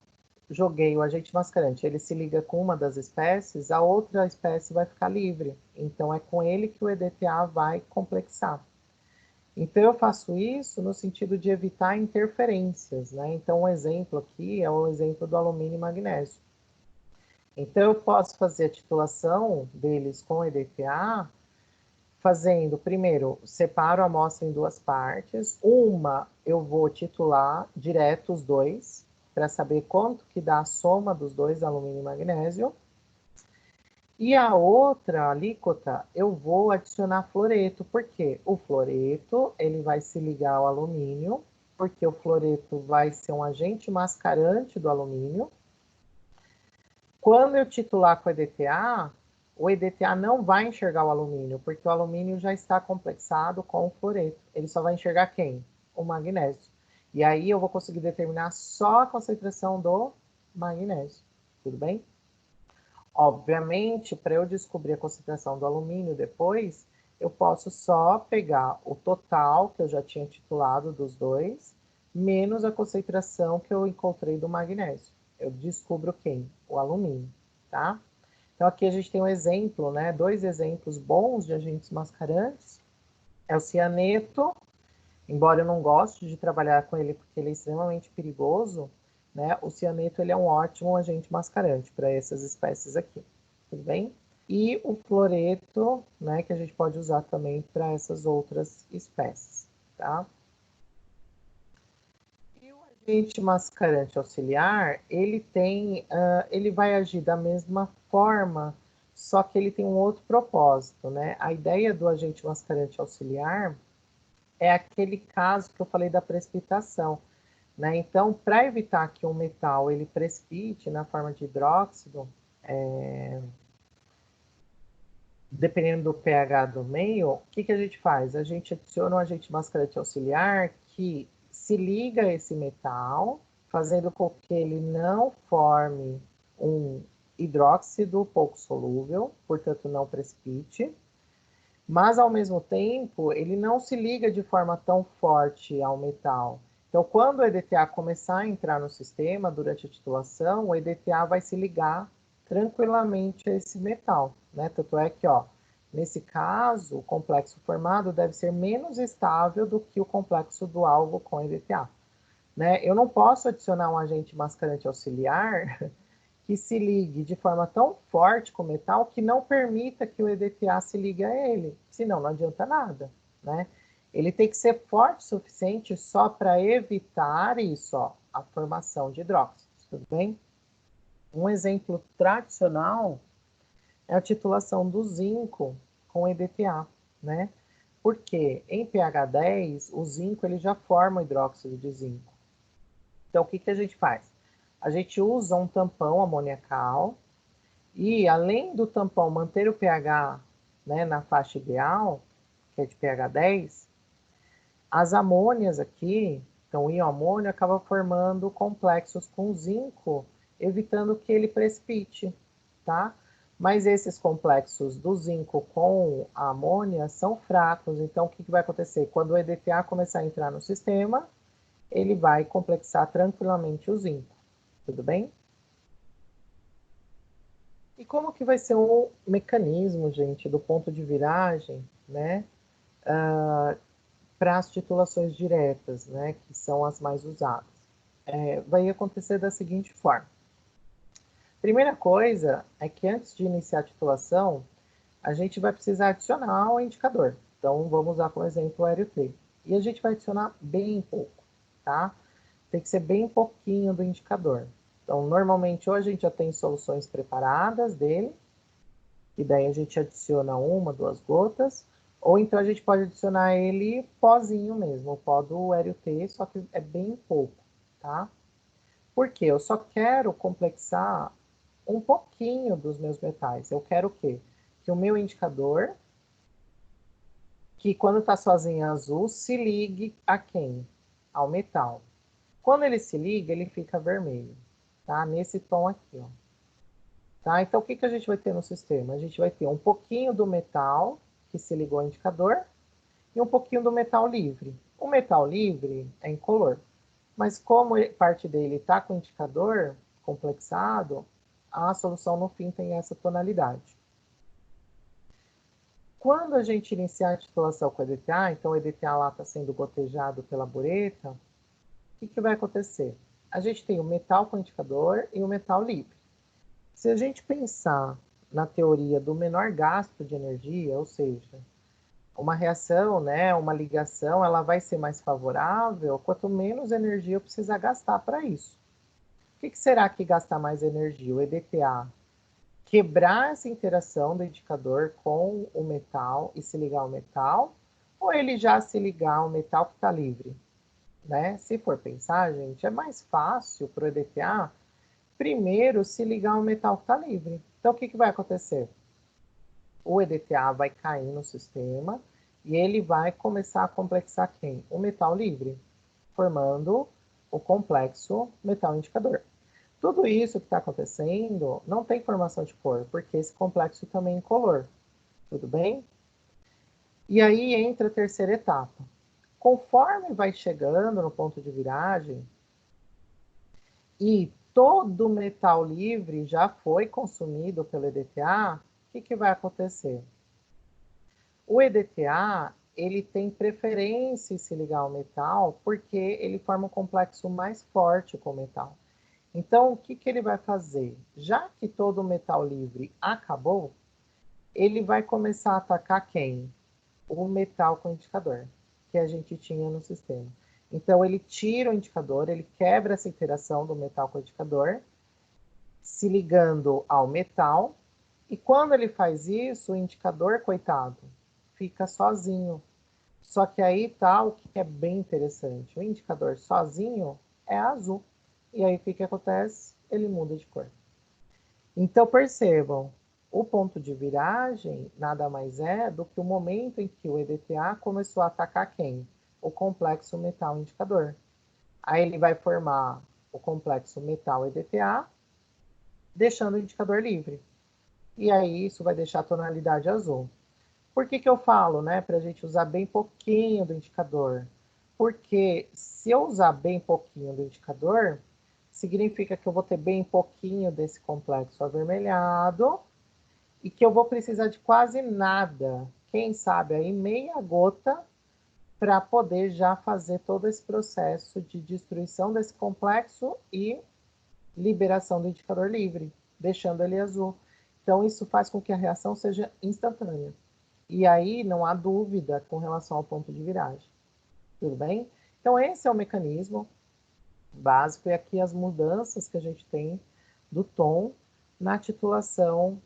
joguei o agente mascarante, ele se liga com uma das espécies, a outra espécie vai ficar livre. Então, é com ele que o EDTA vai complexar. Então, eu faço isso no sentido de evitar interferências, né? Então, um exemplo aqui é o exemplo do alumínio e magnésio. Então, eu posso fazer a titulação deles com EDTA, fazendo, primeiro, separo a amostra em duas partes. Uma, eu vou titular direto os dois, para saber quanto que dá a soma dos dois, alumínio e magnésio. E a outra alíquota, eu vou adicionar fluoreto, porque o fluoreto, ele vai se ligar ao alumínio, porque o fluoreto vai ser um agente mascarante do alumínio. Quando eu titular com EDTA, o EDTA não vai enxergar o alumínio, porque o alumínio já está complexado com o fluoreto. Ele só vai enxergar quem? O magnésio. E aí eu vou conseguir determinar só a concentração do magnésio. Tudo bem? Obviamente, para eu descobrir a concentração do alumínio depois, eu posso só pegar o total que eu já tinha titulado dos dois, menos a concentração que eu encontrei do magnésio. Eu descubro quem? O alumínio, tá? Então, aqui a gente tem um exemplo, né? Dois exemplos bons de agentes mascarantes. É o cianeto, embora eu não goste de trabalhar com ele porque ele é extremamente perigoso, né? O cianeto ele é um ótimo agente mascarante para essas espécies aqui, tudo bem? E o fluoreto, né, que a gente pode usar também para essas outras espécies, tá? E o agente mascarante auxiliar, ele vai agir da mesma forma, só que ele tem um outro propósito, né? A ideia do agente mascarante auxiliar é aquele caso que eu falei da precipitação, né? Então, para evitar que um metal ele precipite na forma de hidróxido, dependendo do pH do meio, o que que a gente faz? A gente adiciona um agente mascarante auxiliar que se liga a esse metal, fazendo com que ele não forme um hidróxido pouco solúvel, portanto não precipite, mas ao mesmo tempo ele não se liga de forma tão forte ao metal. Então, quando o EDTA começar a entrar no sistema durante a titulação, o EDTA vai se ligar tranquilamente a esse metal, né? Tanto é que, ó, nesse caso, o complexo formado deve ser menos estável do que o complexo do alvo com EDTA, né? Eu não posso adicionar um agente mascarante auxiliar que se ligue de forma tão forte com o metal que não permita que o EDTA se ligue a ele, senão não adianta nada, né? Ele tem que ser forte o suficiente só para evitar isso, ó, a formação de hidróxidos, tudo bem? Um exemplo tradicional é a titulação do zinco com EDTA, né? Porque em pH 10, o zinco ele já forma o hidróxido de zinco. Então, o que, que a gente faz? A gente usa um tampão amoniacal e, além do tampão manter o pH, né, na faixa ideal, que é de pH 10, as amônias aqui, então o íon amônio acaba formando complexos com zinco, evitando que ele precipite, tá? Mas esses complexos do zinco com a amônia são fracos, então o que, que vai acontecer? Quando o EDTA começar a entrar no sistema, ele vai complexar tranquilamente o zinco, tudo bem? E como que vai ser o mecanismo, gente, do ponto de viragem, né, para as titulações diretas, né, que são as mais usadas? Vai acontecer da seguinte forma. Primeira coisa é que antes de iniciar a titulação, a gente vai precisar adicionar o indicador. Então, vamos usar como exemplo o aéreo T. E a gente vai adicionar bem pouco, tá? Tem que ser bem pouquinho do indicador. Então, normalmente, ou a gente já tem soluções preparadas dele, e daí a gente adiciona 1, 2 gotas, ou então a gente pode adicionar ele pozinho mesmo, o pó do aéreo T, só que é bem pouco, tá? Por quê? Eu só quero complexar um pouquinho dos meus metais. Eu quero o quê? Que o meu indicador, que quando está sozinho azul, se ligue a quem? Ao metal. Quando ele se liga, ele fica vermelho, tá? Nesse tom aqui, ó. Tá? Então, o que, que a gente vai ter no sistema? A gente vai ter um pouquinho do metal que se ligou ao indicador e um pouquinho do metal livre. O metal livre é incolor, mas como parte dele está com o indicador complexado, a solução no fim tem essa tonalidade. Quando a gente iniciar a titulação com o EDTA, então o EDTA lá está sendo gotejado pela bureta, o que, que vai acontecer? A gente tem o metal com indicador e o metal livre. Se a gente pensar na teoria do menor gasto de energia, ou seja, uma reação, né, uma ligação, ela vai ser mais favorável quanto menos energia eu precisar gastar para isso. O que, que será que gasta mais energia? O EDTA quebrar essa interação do indicador com o metal e se ligar ao metal, ou ele já se ligar ao metal que está livre? Né? Se for pensar, gente, é mais fácil para o EDTA primeiro se ligar ao metal que está livre. Então, o que, que vai acontecer? O EDTA vai cair no sistema e ele vai começar a complexar quem? O metal livre, formando o complexo metal indicador. Tudo isso que está acontecendo não tem formação de cor, porque esse complexo também é incolor. Tudo bem? E aí entra a terceira etapa. Conforme vai chegando no ponto de viragem e todo o metal livre já foi consumido pelo EDTA, o que, que vai acontecer? O EDTA ele tem preferência em se ligar ao metal porque ele forma um complexo mais forte com o metal. Então, o que, que ele vai fazer? Já que todo o metal livre acabou, ele vai começar a atacar quem? O metal com indicador, que a gente tinha no sistema. Então, ele tira o indicador, ele quebra essa interação do metal com o indicador, se ligando ao metal, e quando ele faz isso, o indicador, coitado, fica sozinho. Só que aí tá o que é bem interessante. O indicador sozinho é azul. E aí o que acontece? Ele muda de cor. Então percebam, o ponto de viragem nada mais é do que o momento em que o EDTA começou a atacar quem? O complexo metal indicador. Aí ele vai formar o complexo metal EDTA, deixando o indicador livre. E aí isso vai deixar a tonalidade azul. Por que, que eu falo, né, para a gente usar bem pouquinho do indicador? Porque se eu usar bem pouquinho do indicador, significa que eu vou ter bem pouquinho desse complexo avermelhado e que eu vou precisar de quase nada, quem sabe aí meia gota, para poder já fazer todo esse processo de destruição desse complexo e liberação do indicador livre, deixando ele azul. Então, isso faz com que a reação seja instantânea. E aí não há dúvida com relação ao ponto de viragem. Tudo bem? Então, esse é o mecanismo básico e aqui as mudanças que a gente tem do tom na titulação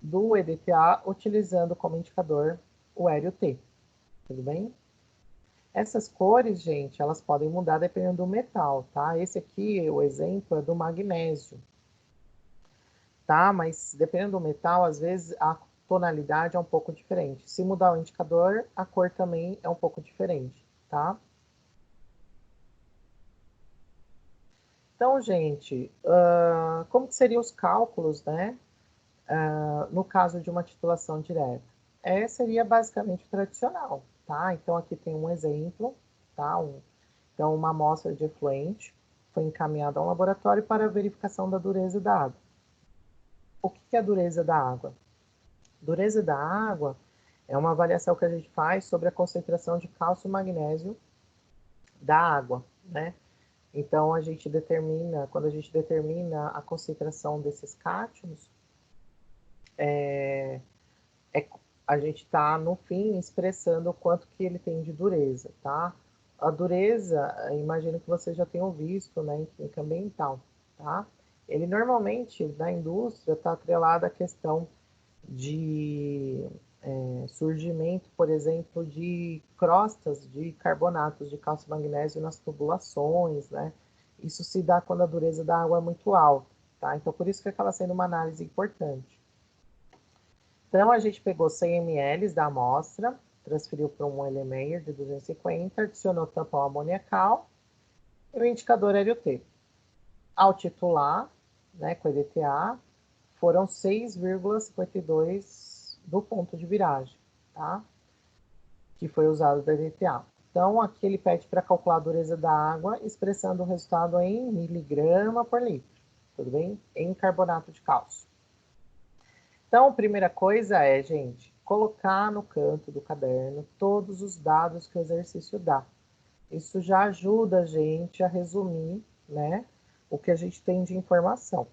do EDTA, utilizando como indicador o Hélio T. Tudo bem? Essas cores, gente, elas podem mudar dependendo do metal, tá? Esse aqui, o exemplo, é do magnésio, tá? Mas dependendo do metal, às vezes a tonalidade é um pouco diferente. Se mudar o indicador, a cor também é um pouco diferente, tá? Então, gente, como que seriam os cálculos, né? No caso de uma titulação direta? Seria basicamente tradicional, tá? Então, aqui tem um exemplo, tá? Então, uma amostra de efluente foi encaminhada a um laboratório para verificação da dureza da água. O que é a dureza da água? Dureza da água é uma avaliação que a gente faz sobre a concentração de cálcio e magnésio da água, né? Então, a gente determina, quando a gente determina a concentração desses cátions, a gente está, no fim, expressando o quanto que ele tem de dureza, tá? A dureza, imagino que vocês já tenham visto, né, em química ambiental, tá? Ele normalmente, na indústria, está atrelado à questão de surgimento, por exemplo, de crostas de carbonatos de cálcio e magnésio nas tubulações, né? Isso se dá quando a dureza da água é muito alta, tá? Então, por isso que acaba sendo uma análise importante. Então, a gente pegou 100 ml da amostra, transferiu para um Erlenmeyer de 250, adicionou tampão amoniacal e o indicador LUT. Ao titular, né, com EDTA, foram 6,52 do ponto de viragem, tá? Que foi usado da EDTA. Então, aqui ele pede para calcular a dureza da água, expressando o resultado em miligrama por litro, tudo bem? Em carbonato de cálcio. Então, a primeira coisa é, gente, colocar no canto do caderno todos os dados que o exercício dá. Isso já ajuda a gente a resumir, né, o que a gente tem de informação.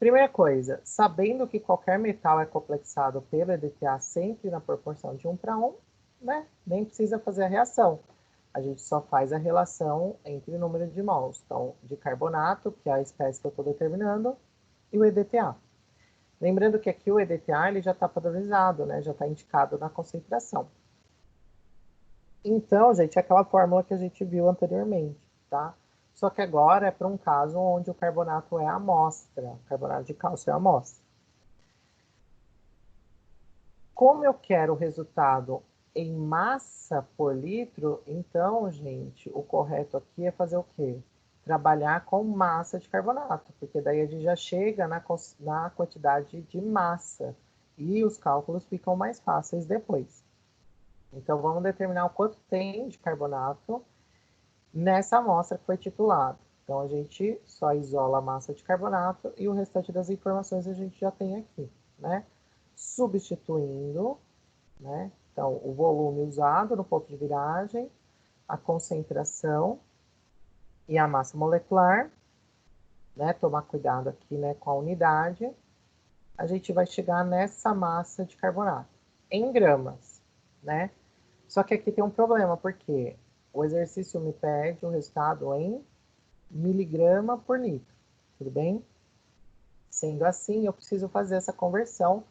Primeira coisa, sabendo que qualquer metal é complexado pelo EDTA sempre na proporção de 1 para 1, né, nem precisa fazer a reação. A gente só faz a relação entre o número de mols, então, de carbonato, que é a espécie que eu estou determinando, e o EDTA. Lembrando que aqui o EDTA ele já está padronizado, né? Já está indicado na concentração. Então, gente, é aquela fórmula que a gente viu anteriormente, tá? Só que agora é para um caso onde o carbonato é a amostra, o carbonato de cálcio é a amostra. Como eu quero o resultado em massa por litro, então, gente, o correto aqui é fazer o quê? Trabalhar com massa de carbonato, porque daí a gente já chega na quantidade de massa e os cálculos ficam mais fáceis depois. Então, vamos determinar o quanto tem de carbonato nessa amostra que foi titulada. Então, a gente só isola a massa de carbonato e o restante das informações a gente já tem aqui, né? Substituindo, né? Então, o volume usado no ponto de viragem, a concentração e a massa molecular, né? Tomar cuidado aqui, né, com a unidade. A gente vai chegar nessa massa de carbonato em gramas, né? Só que aqui tem um problema, porque o exercício me pede o resultado em miligrama por litro, tudo bem? Sendo assim, eu preciso fazer essa conversão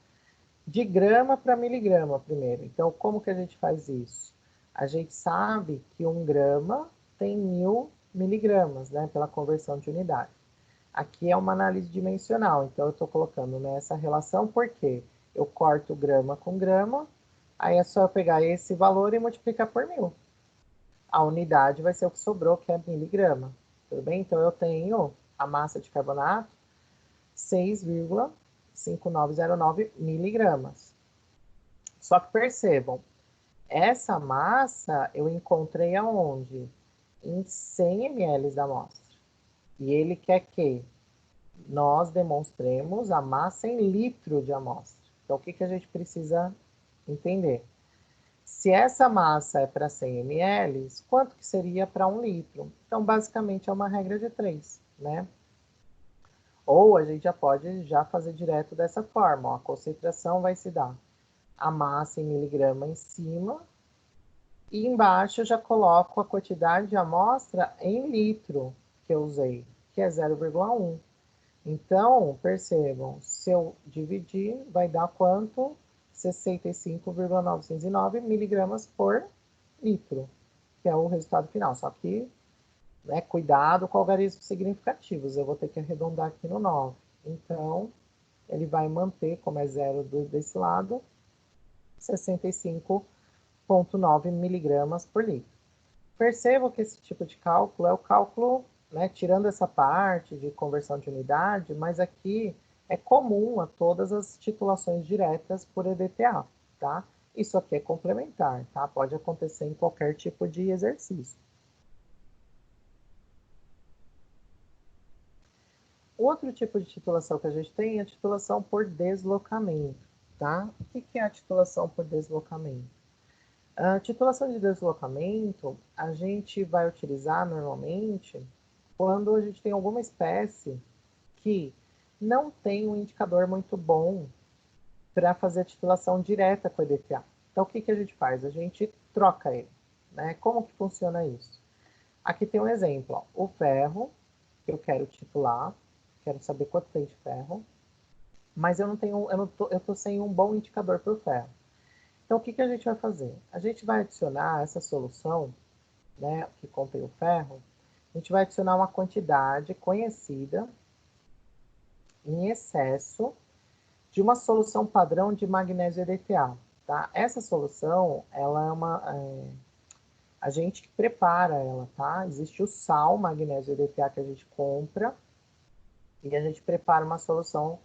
de grama para miligrama primeiro. Então, como que a gente faz isso? A gente sabe que 1 grama tem 1000 miligramas, né, pela conversão de unidade. Aqui é uma análise dimensional, então eu estou colocando nessa relação porque eu corto grama com grama, aí é só eu pegar esse valor e multiplicar por 1000. A unidade vai ser o que sobrou, que é miligrama. Tudo bem? Então eu tenho a massa de carbonato 6,5909 miligramas. Só que percebam, essa massa eu encontrei aonde? Em 100 ml da amostra. E ele quer que nós demonstremos a massa em litro de amostra. Então, o que, que a gente precisa entender? Se essa massa é para 100 ml, quanto que seria para 1 litro? Então, basicamente, é uma regra de 3, né? Ou a gente já pode já fazer direto dessa forma, ó, a concentração vai se dar a massa em miligrama em cima, e embaixo eu já coloco a quantidade de amostra em litro que eu usei, que é 0,1. Então, percebam, se eu dividir, vai dar quanto? 65,909 miligramas por litro, que é o resultado final. Só que, né, cuidado com algarismos significativos, eu vou ter que arredondar aqui no 9. Então, ele vai manter, como é zero desse lado, 65,9 miligramas por litro. Percebam que esse tipo de cálculo é o cálculo, né, tirando essa parte de conversão de unidade, mas aqui é comum a todas as titulações diretas por EDTA, tá? Isso aqui é complementar, tá? Pode acontecer em qualquer tipo de exercício. Outro tipo de titulação que a gente tem é a titulação por deslocamento, tá? O que é a titulação por deslocamento? A titulação de deslocamento, a gente vai utilizar normalmente quando a gente tem alguma espécie que não tem um indicador muito bom para fazer a titulação direta com o EDTA. Então, o que a gente faz? A gente troca ele, né? Como que funciona isso? Aqui tem um exemplo, ó. O ferro, que eu quero titular, quero saber quanto tem de ferro, mas eu tô sem um bom indicador para o ferro. Então, o que a gente vai fazer? A gente vai adicionar essa solução, né, que contém o ferro, a gente vai adicionar uma quantidade conhecida em excesso de uma solução padrão de magnésio EDTA. Tá? Essa solução, ela é a gente que prepara ela, tá? Existe o sal magnésio EDTA que a gente compra e a gente prepara uma solução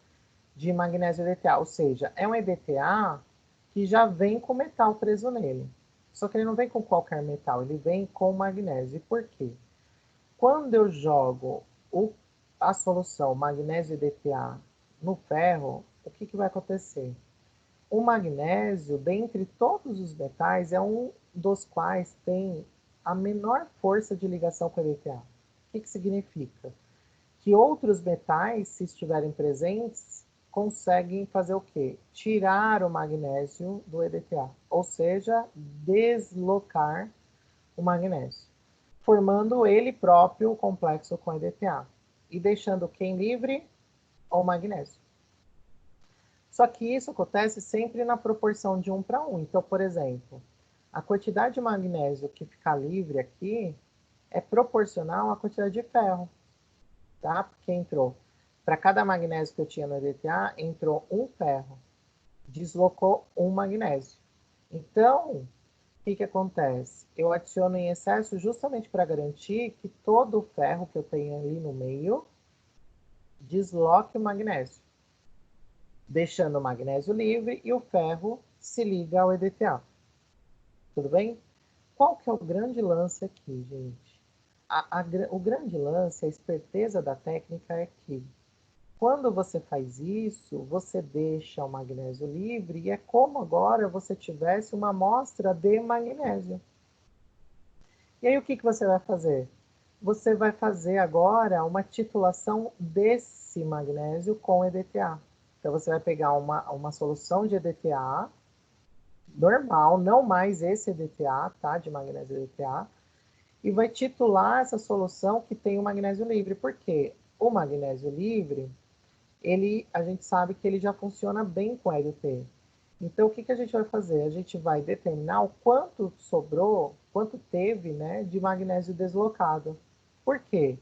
de magnésio EDTA, ou seja, é um EDTA que já vem com metal preso nele. Só que ele não vem com qualquer metal, ele vem com magnésio. E por quê? Quando eu jogo a solução magnésio EDTA no ferro, o que vai acontecer? O magnésio, dentre todos os metais, é um dos quais tem a menor força de ligação com o EDTA. O que significa? Que outros metais, se estiverem presentes, conseguem fazer o quê? Tirar o magnésio do EDTA, ou seja, deslocar o magnésio, formando ele próprio o complexo com EDTA e deixando quem livre? O magnésio. Só que isso acontece sempre na proporção de 1 para 1. Então, por exemplo, a quantidade de magnésio que fica livre aqui é proporcional à quantidade de ferro, tá? Porque entrou, para cada magnésio que eu tinha no EDTA, entrou um ferro, deslocou um magnésio. Então, o que acontece? Eu adiciono em excesso justamente para garantir que todo o ferro que eu tenho ali no meio desloque o magnésio, deixando o magnésio livre e o ferro se liga ao EDTA. Tudo bem? Qual que é o grande lance aqui, gente? O grande lance, a esperteza da técnica é que quando você faz isso, você deixa o magnésio livre e é como agora você tivesse uma amostra de magnésio. E aí o que você vai fazer? Você vai fazer agora uma titulação desse magnésio com EDTA. Então você vai pegar uma solução de EDTA normal, não mais esse EDTA, tá? De magnésio EDTA, e vai titular essa solução que tem o magnésio livre. Por quê? O magnésio livre, a gente sabe que ele já funciona bem com LT. Então, o que a gente vai fazer? A gente vai determinar o quanto sobrou, quanto teve, né, de magnésio deslocado. Por quê?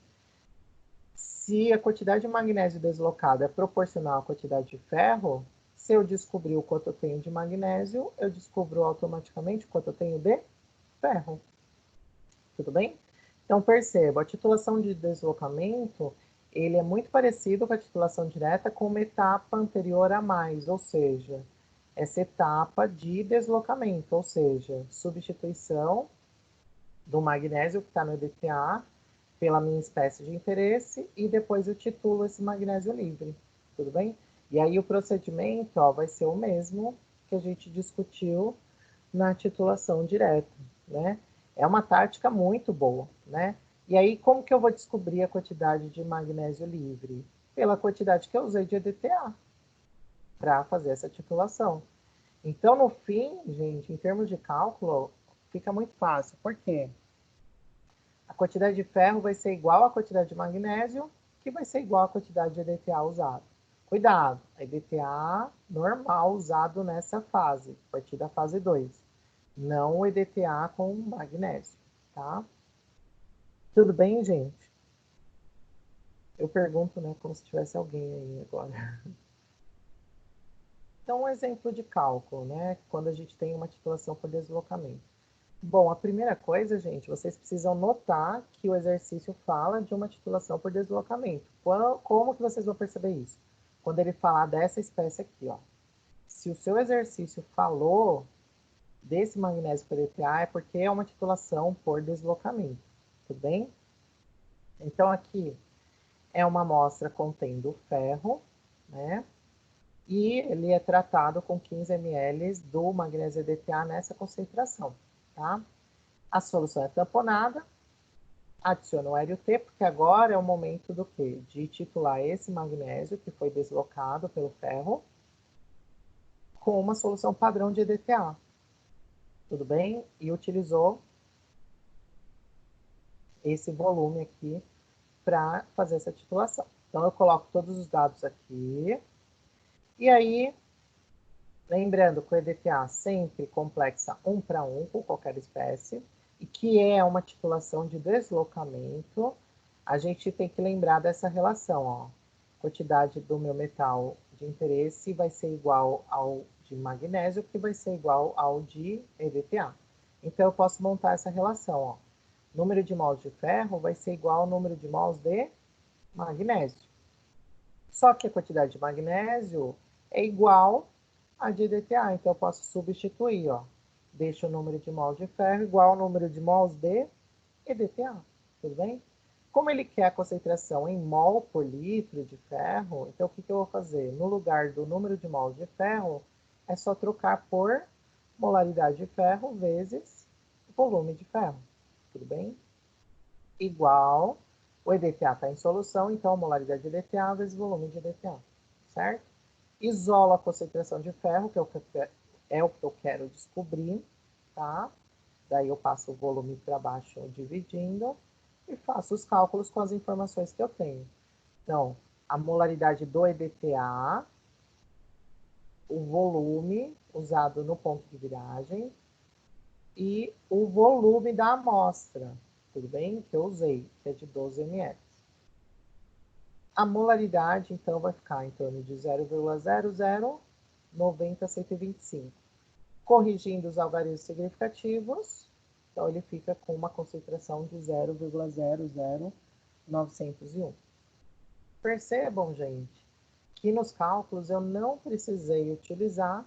Se a quantidade de magnésio deslocado é proporcional à quantidade de ferro, se eu descobrir o quanto eu tenho de magnésio, eu descubro automaticamente o quanto eu tenho de ferro. Tudo bem? Então, perceba, a titulação de deslocamento, ele é muito parecido com a titulação direta com uma etapa anterior a mais, ou seja, essa etapa de deslocamento, ou seja, substituição do magnésio que está no EDTA pela minha espécie de interesse e depois eu titulo esse magnésio livre, tudo bem? E aí o procedimento vai ser o mesmo que a gente discutiu na titulação direta, né? É uma tática muito boa, né? E aí, como que eu vou descobrir a quantidade de magnésio livre? Pela quantidade que eu usei de EDTA para fazer essa titulação. Então, no fim, gente, em termos de cálculo, fica muito fácil. Por quê? A quantidade de ferro vai ser igual à quantidade de magnésio, que vai ser igual à quantidade de EDTA usado. Cuidado, EDTA normal usado nessa fase, a partir da fase 2. Não o EDTA com magnésio, tá? Tudo bem, gente? Eu pergunto, né, como se tivesse alguém aí agora. Então, um exemplo de cálculo, né, quando a gente tem uma titulação por deslocamento. Bom, a primeira coisa, gente, vocês precisam notar que o exercício fala de uma titulação por deslocamento. Como que vocês vão perceber isso? Quando ele falar dessa espécie aqui, ó. Se o seu exercício falou desse magnésio por EPA, é porque é uma titulação por deslocamento, tudo bem? Então, aqui é uma amostra contendo ferro, né? E ele é tratado com 15 ml do magnésio EDTA nessa concentração, tá? A solução é tamponada, adiciona o hélio T, porque agora é o momento do quê? De titular esse magnésio que foi deslocado pelo ferro com uma solução padrão de EDTA. Tudo bem? E utilizou esse volume aqui para fazer essa titulação. Então, eu coloco todos os dados aqui. E aí, lembrando que o EDTA sempre complexa 1 para 1 com qualquer espécie, e que é uma titulação de deslocamento, a gente tem que lembrar dessa relação, ó. A quantidade do meu metal de interesse vai ser igual ao de magnésio, que vai ser igual ao de EDTA. Então, eu posso montar essa relação, ó. Número de mols de ferro vai ser igual ao número de mols de magnésio. Só que a quantidade de magnésio é igual a de EDTA, então eu posso substituir, ó. Deixo o número de mols de ferro igual ao número de mols de EDTA, tudo bem? Como ele quer a concentração em mol por litro de ferro, então o que eu vou fazer? No lugar do número de mols de ferro, é só trocar por molaridade de ferro vezes volume de ferro, tudo bem? Igual, o EDTA está em solução, então a molaridade de EDTA vezes volume de EDTA, certo? Isolo a concentração de ferro, que é o que eu quero descobrir, tá? Daí eu passo o volume para baixo dividindo e faço os cálculos com as informações que eu tenho. Então, a molaridade do EDTA, o volume usado no ponto de viragem e o volume da amostra, tudo bem? Que eu usei, que é de 12 ml. A molaridade, então, vai ficar em torno de 0,0090 a 125. Corrigindo os algarismos significativos, então ele fica com uma concentração de 0,00901. Percebam, gente, que nos cálculos eu não precisei utilizar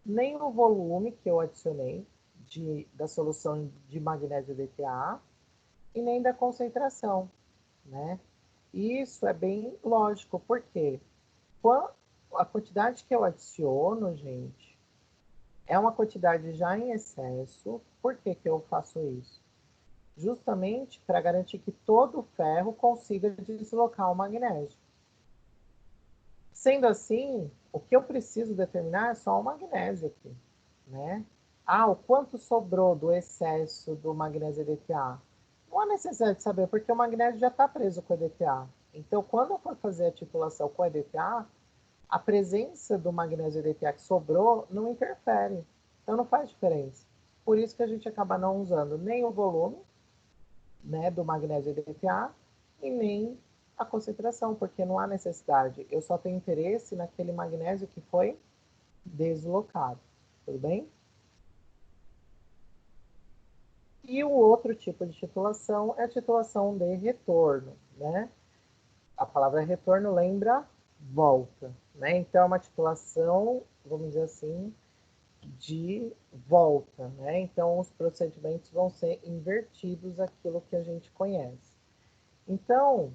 nem o volume que eu adicionei da solução de magnésio DTA e nem da concentração, né? Isso é bem lógico, porque a quantidade que eu adiciono, gente, é uma quantidade já em excesso. Por que que eu faço isso? Justamente para garantir que todo o ferro consiga deslocar o magnésio. Sendo assim, o que eu preciso determinar é só o magnésio aqui, né? Ah, o quanto sobrou do excesso do magnésio EDTA? Não há necessidade de saber, porque o magnésio já está preso com o EDTA. Então, quando eu for fazer a titulação com o EDTA, a presença do magnésio EDTA que sobrou não interfere. Então, não faz diferença. Por isso que a gente acaba não usando nem o volume, né, do magnésio EDTA e nem a concentração, porque não há necessidade. Eu só tenho interesse naquele magnésio que foi deslocado. Tudo bem? E o outro tipo de titulação é a titulação de retorno, né? A palavra retorno lembra volta, né? Então, é uma titulação, vamos dizer assim, de volta, né? Então, os procedimentos vão ser invertidos àquilo que a gente conhece. Então,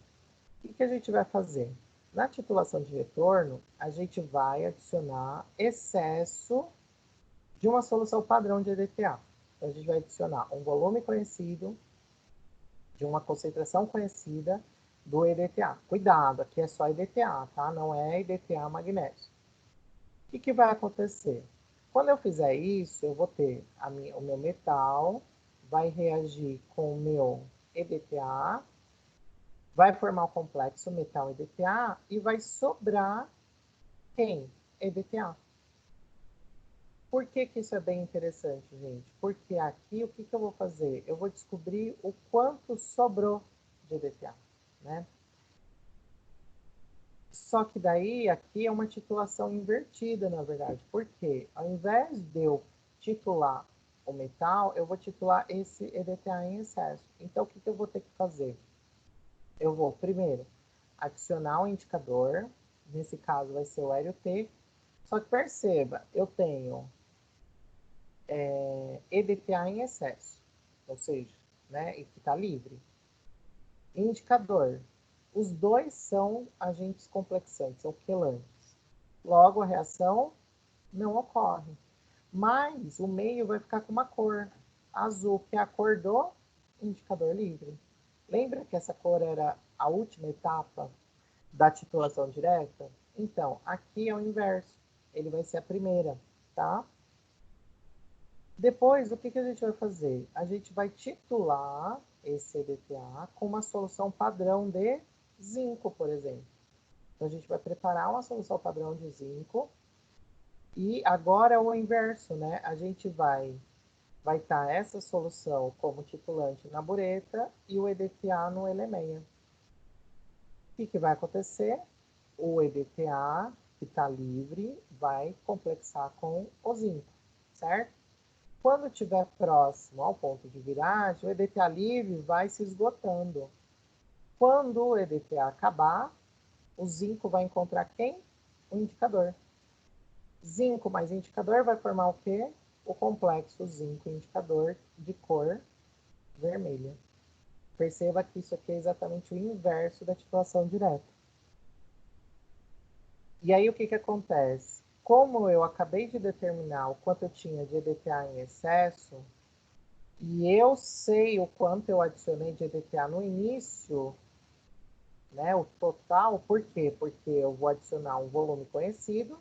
o que a gente vai fazer? Na titulação de retorno, a gente vai adicionar excesso de uma solução padrão de EDTA. Então, a gente vai adicionar um volume conhecido, de uma concentração conhecida do EDTA. Cuidado, aqui é só EDTA, tá? Não é EDTA magnésio. O que vai acontecer? Quando eu fizer isso, eu vou ter o meu metal, vai reagir com o meu EDTA, vai formar o complexo metal EDTA e vai sobrar quem? EDTA. Por que que isso é bem interessante, gente? Porque aqui, o que que eu vou fazer? Eu vou descobrir o quanto sobrou de EDTA, né? Só que daí, aqui é uma titulação invertida, na verdade. Por quê? Ao invés de eu titular o metal, eu vou titular esse EDTA em excesso. Então, o que que eu vou ter que fazer? Eu vou, primeiro, adicionar o indicador. Nesse caso, vai ser o hélio T. Só que perceba, eu tenho EDTA em excesso, ou seja, né, e que está livre. Indicador. Os dois são agentes complexantes, são quelantes. Logo, a reação não ocorre. Mas o meio vai ficar com uma cor azul, que é a cor do indicador livre. Lembra que essa cor era a última etapa da titulação direta? Então, aqui é o inverso. Ele vai ser a primeira, tá? Depois, o que que a gente vai fazer? A gente vai titular esse EDTA com uma solução padrão de zinco, por exemplo. Então, a gente vai preparar uma solução padrão de zinco. E agora é o inverso, né? A gente vai estar essa solução como titulante na bureta e o EDTA no Elemenha. O que vai acontecer? O EDTA, que está livre, vai complexar com o zinco, certo? Quando estiver próximo ao ponto de viragem, o EDTA livre vai se esgotando. Quando o EDTA acabar, o zinco vai encontrar quem? O indicador. Zinco mais indicador vai formar o quê? O complexo zinco-indicador de cor vermelha. Perceba que isso aqui é exatamente o inverso da titulação direta. E aí o que que acontece? Como eu acabei de determinar o quanto eu tinha de EDTA em excesso, e eu sei o quanto eu adicionei de EDTA no início, né, o total, por quê? Porque eu vou adicionar um volume conhecido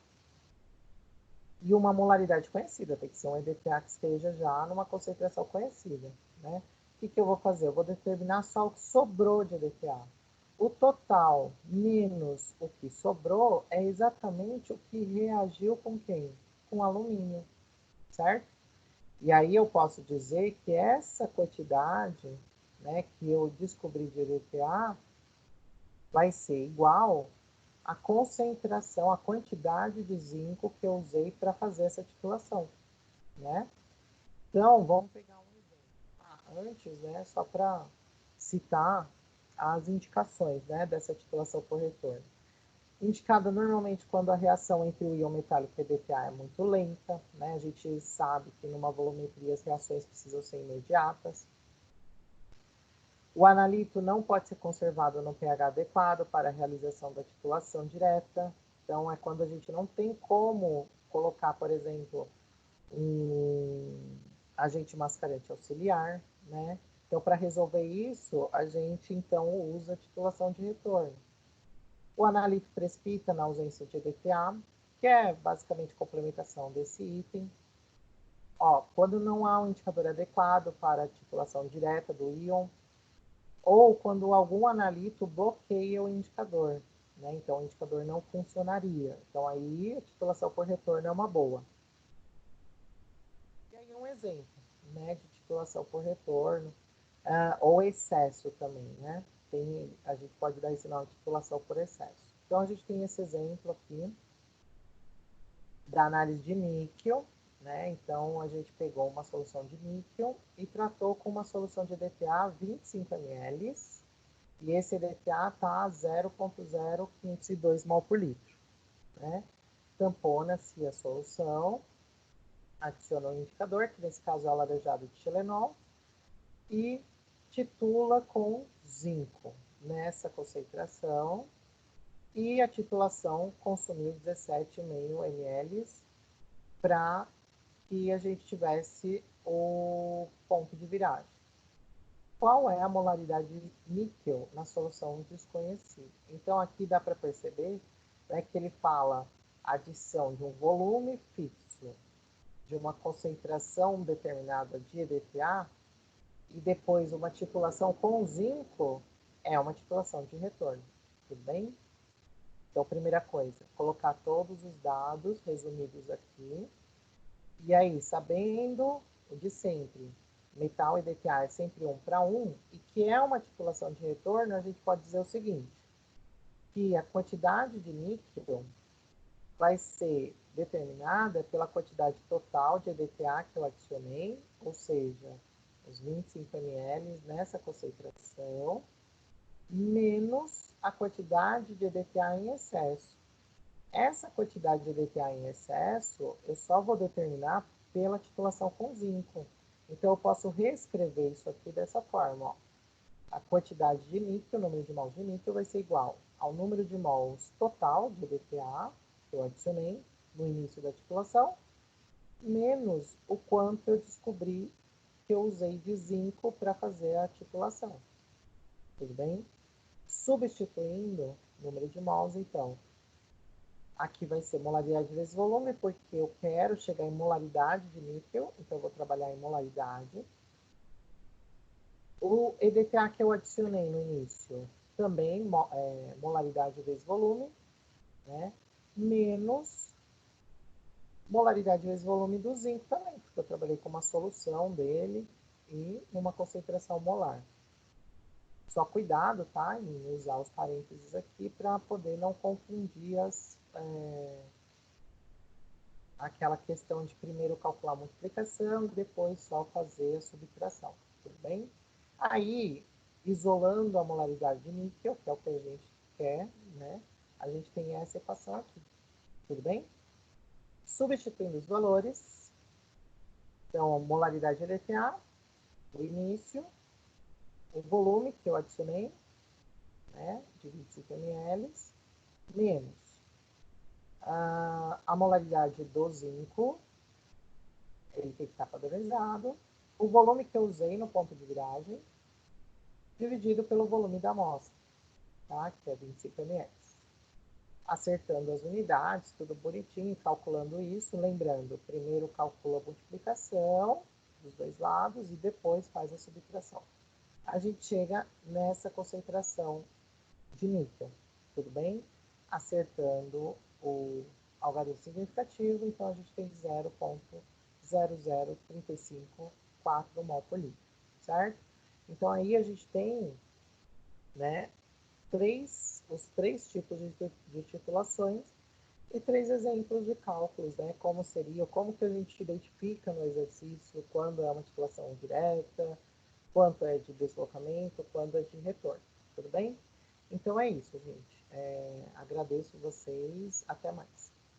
e uma molaridade conhecida, tem que ser um EDTA que esteja já numa concentração conhecida, né? O que que eu vou fazer? Eu vou determinar só o que sobrou de EDTA. O total menos o que sobrou é exatamente o que reagiu com quem? Com alumínio, certo? E aí eu posso dizer que essa quantidade, né, que eu descobri de EDTA vai ser igual à concentração, à quantidade de zinco que eu usei para fazer essa titulação, né? Então, vamos pegar um exemplo. Antes, né, só para citar as indicações, né, dessa titulação por retorno. Indicada normalmente quando a reação entre o íon metálico e o EDTA é muito lenta, né? A gente sabe que numa volumetria as reações precisam ser imediatas. O analito não pode ser conservado no pH adequado para a realização da titulação direta. Então, é quando a gente não tem como colocar, por exemplo, um agente mascarante auxiliar, né? Então, para resolver isso, a gente, então, usa a titulação de retorno. O analito precipita na ausência de EDTA, que é basicamente complementação desse item. Ó, quando não há um indicador adequado para a titulação direta do íon, ou quando algum analito bloqueia o indicador, né? Então, o indicador não funcionaria. Então, aí a titulação por retorno é uma boa. E aí um exemplo, né, de titulação por retorno, ou excesso também, né? A gente pode dar esse nome de titulação por excesso. Então, a gente tem esse exemplo aqui da análise de níquel, né? Então, a gente pegou uma solução de níquel e tratou com uma solução de EDTA 25 ml, e esse EDTA está a 0,0502 mol por litro, né? Tampona-se a solução, adiciona o indicador, que nesse caso é o laranjado de Tilenol, e titula com zinco nessa concentração, e a titulação consumiu 17,5 ml para que a gente tivesse o ponto de viragem. Qual é a molaridade de níquel na solução desconhecida? Então, aqui dá para perceber, né, que ele fala adição de um volume fixo de uma concentração determinada de EDTA e depois uma titulação com zinco, é uma titulação de retorno, tudo bem? Então, primeira coisa, colocar todos os dados resumidos aqui. E aí, sabendo o de sempre, metal EDTA é sempre 1 para 1, e que é uma titulação de retorno, a gente pode dizer o seguinte, que a quantidade de níquel vai ser determinada pela quantidade total de EDTA que eu adicionei, ou seja, os 25 ml nessa concentração, menos a quantidade de EDTA em excesso. Essa quantidade de EDTA em excesso, eu só vou determinar pela titulação com zinco. Então, eu posso reescrever isso aqui dessa forma. Ó. A quantidade de níquel, o número de mols de níquel, vai ser igual ao número de mols total de EDTA que eu adicionei no início da titulação, menos o quanto eu descobri que eu usei de zinco para fazer a titulação. Tudo bem? Substituindo o número de mols, então, aqui vai ser molaridade vezes volume, porque eu quero chegar em molaridade de níquel, então eu vou trabalhar em molaridade. O EDTA que eu adicionei no início, também molaridade vezes volume, né? Menos molaridade vezes volume do zinco também, porque eu trabalhei com uma solução dele e uma concentração molar. Só cuidado, tá, em usar os parênteses aqui para poder não confundir aquela questão de primeiro calcular a multiplicação e depois só fazer a subtração, tudo bem? Aí, isolando a molaridade de níquel, que é o que a gente quer, né, a gente tem essa equação aqui, tudo bem? Substituindo os valores, então, molaridade de EDTA, o início, o volume que eu adicionei, né, de 25 ml, menos a molaridade do zinco, ele tem que estar padronizado, o volume que eu usei no ponto de viragem, dividido pelo volume da amostra, tá? Que é 25 ml. Acertando as unidades, tudo bonitinho, calculando isso, lembrando, primeiro calcula a multiplicação dos dois lados e depois faz a subtração. A gente chega nessa concentração de níquel, tudo bem? Acertando o algarismo significativo, então a gente tem 0,00354 mol por litro, certo? Então aí a gente tem, né, os três tipos de titulações e 3 exemplos de cálculos, né? Como seria, como que a gente identifica no exercício quando é uma titulação direta, quanto é de deslocamento, quando é de retorno, tudo bem? Então é isso, gente. Agradeço vocês, até mais.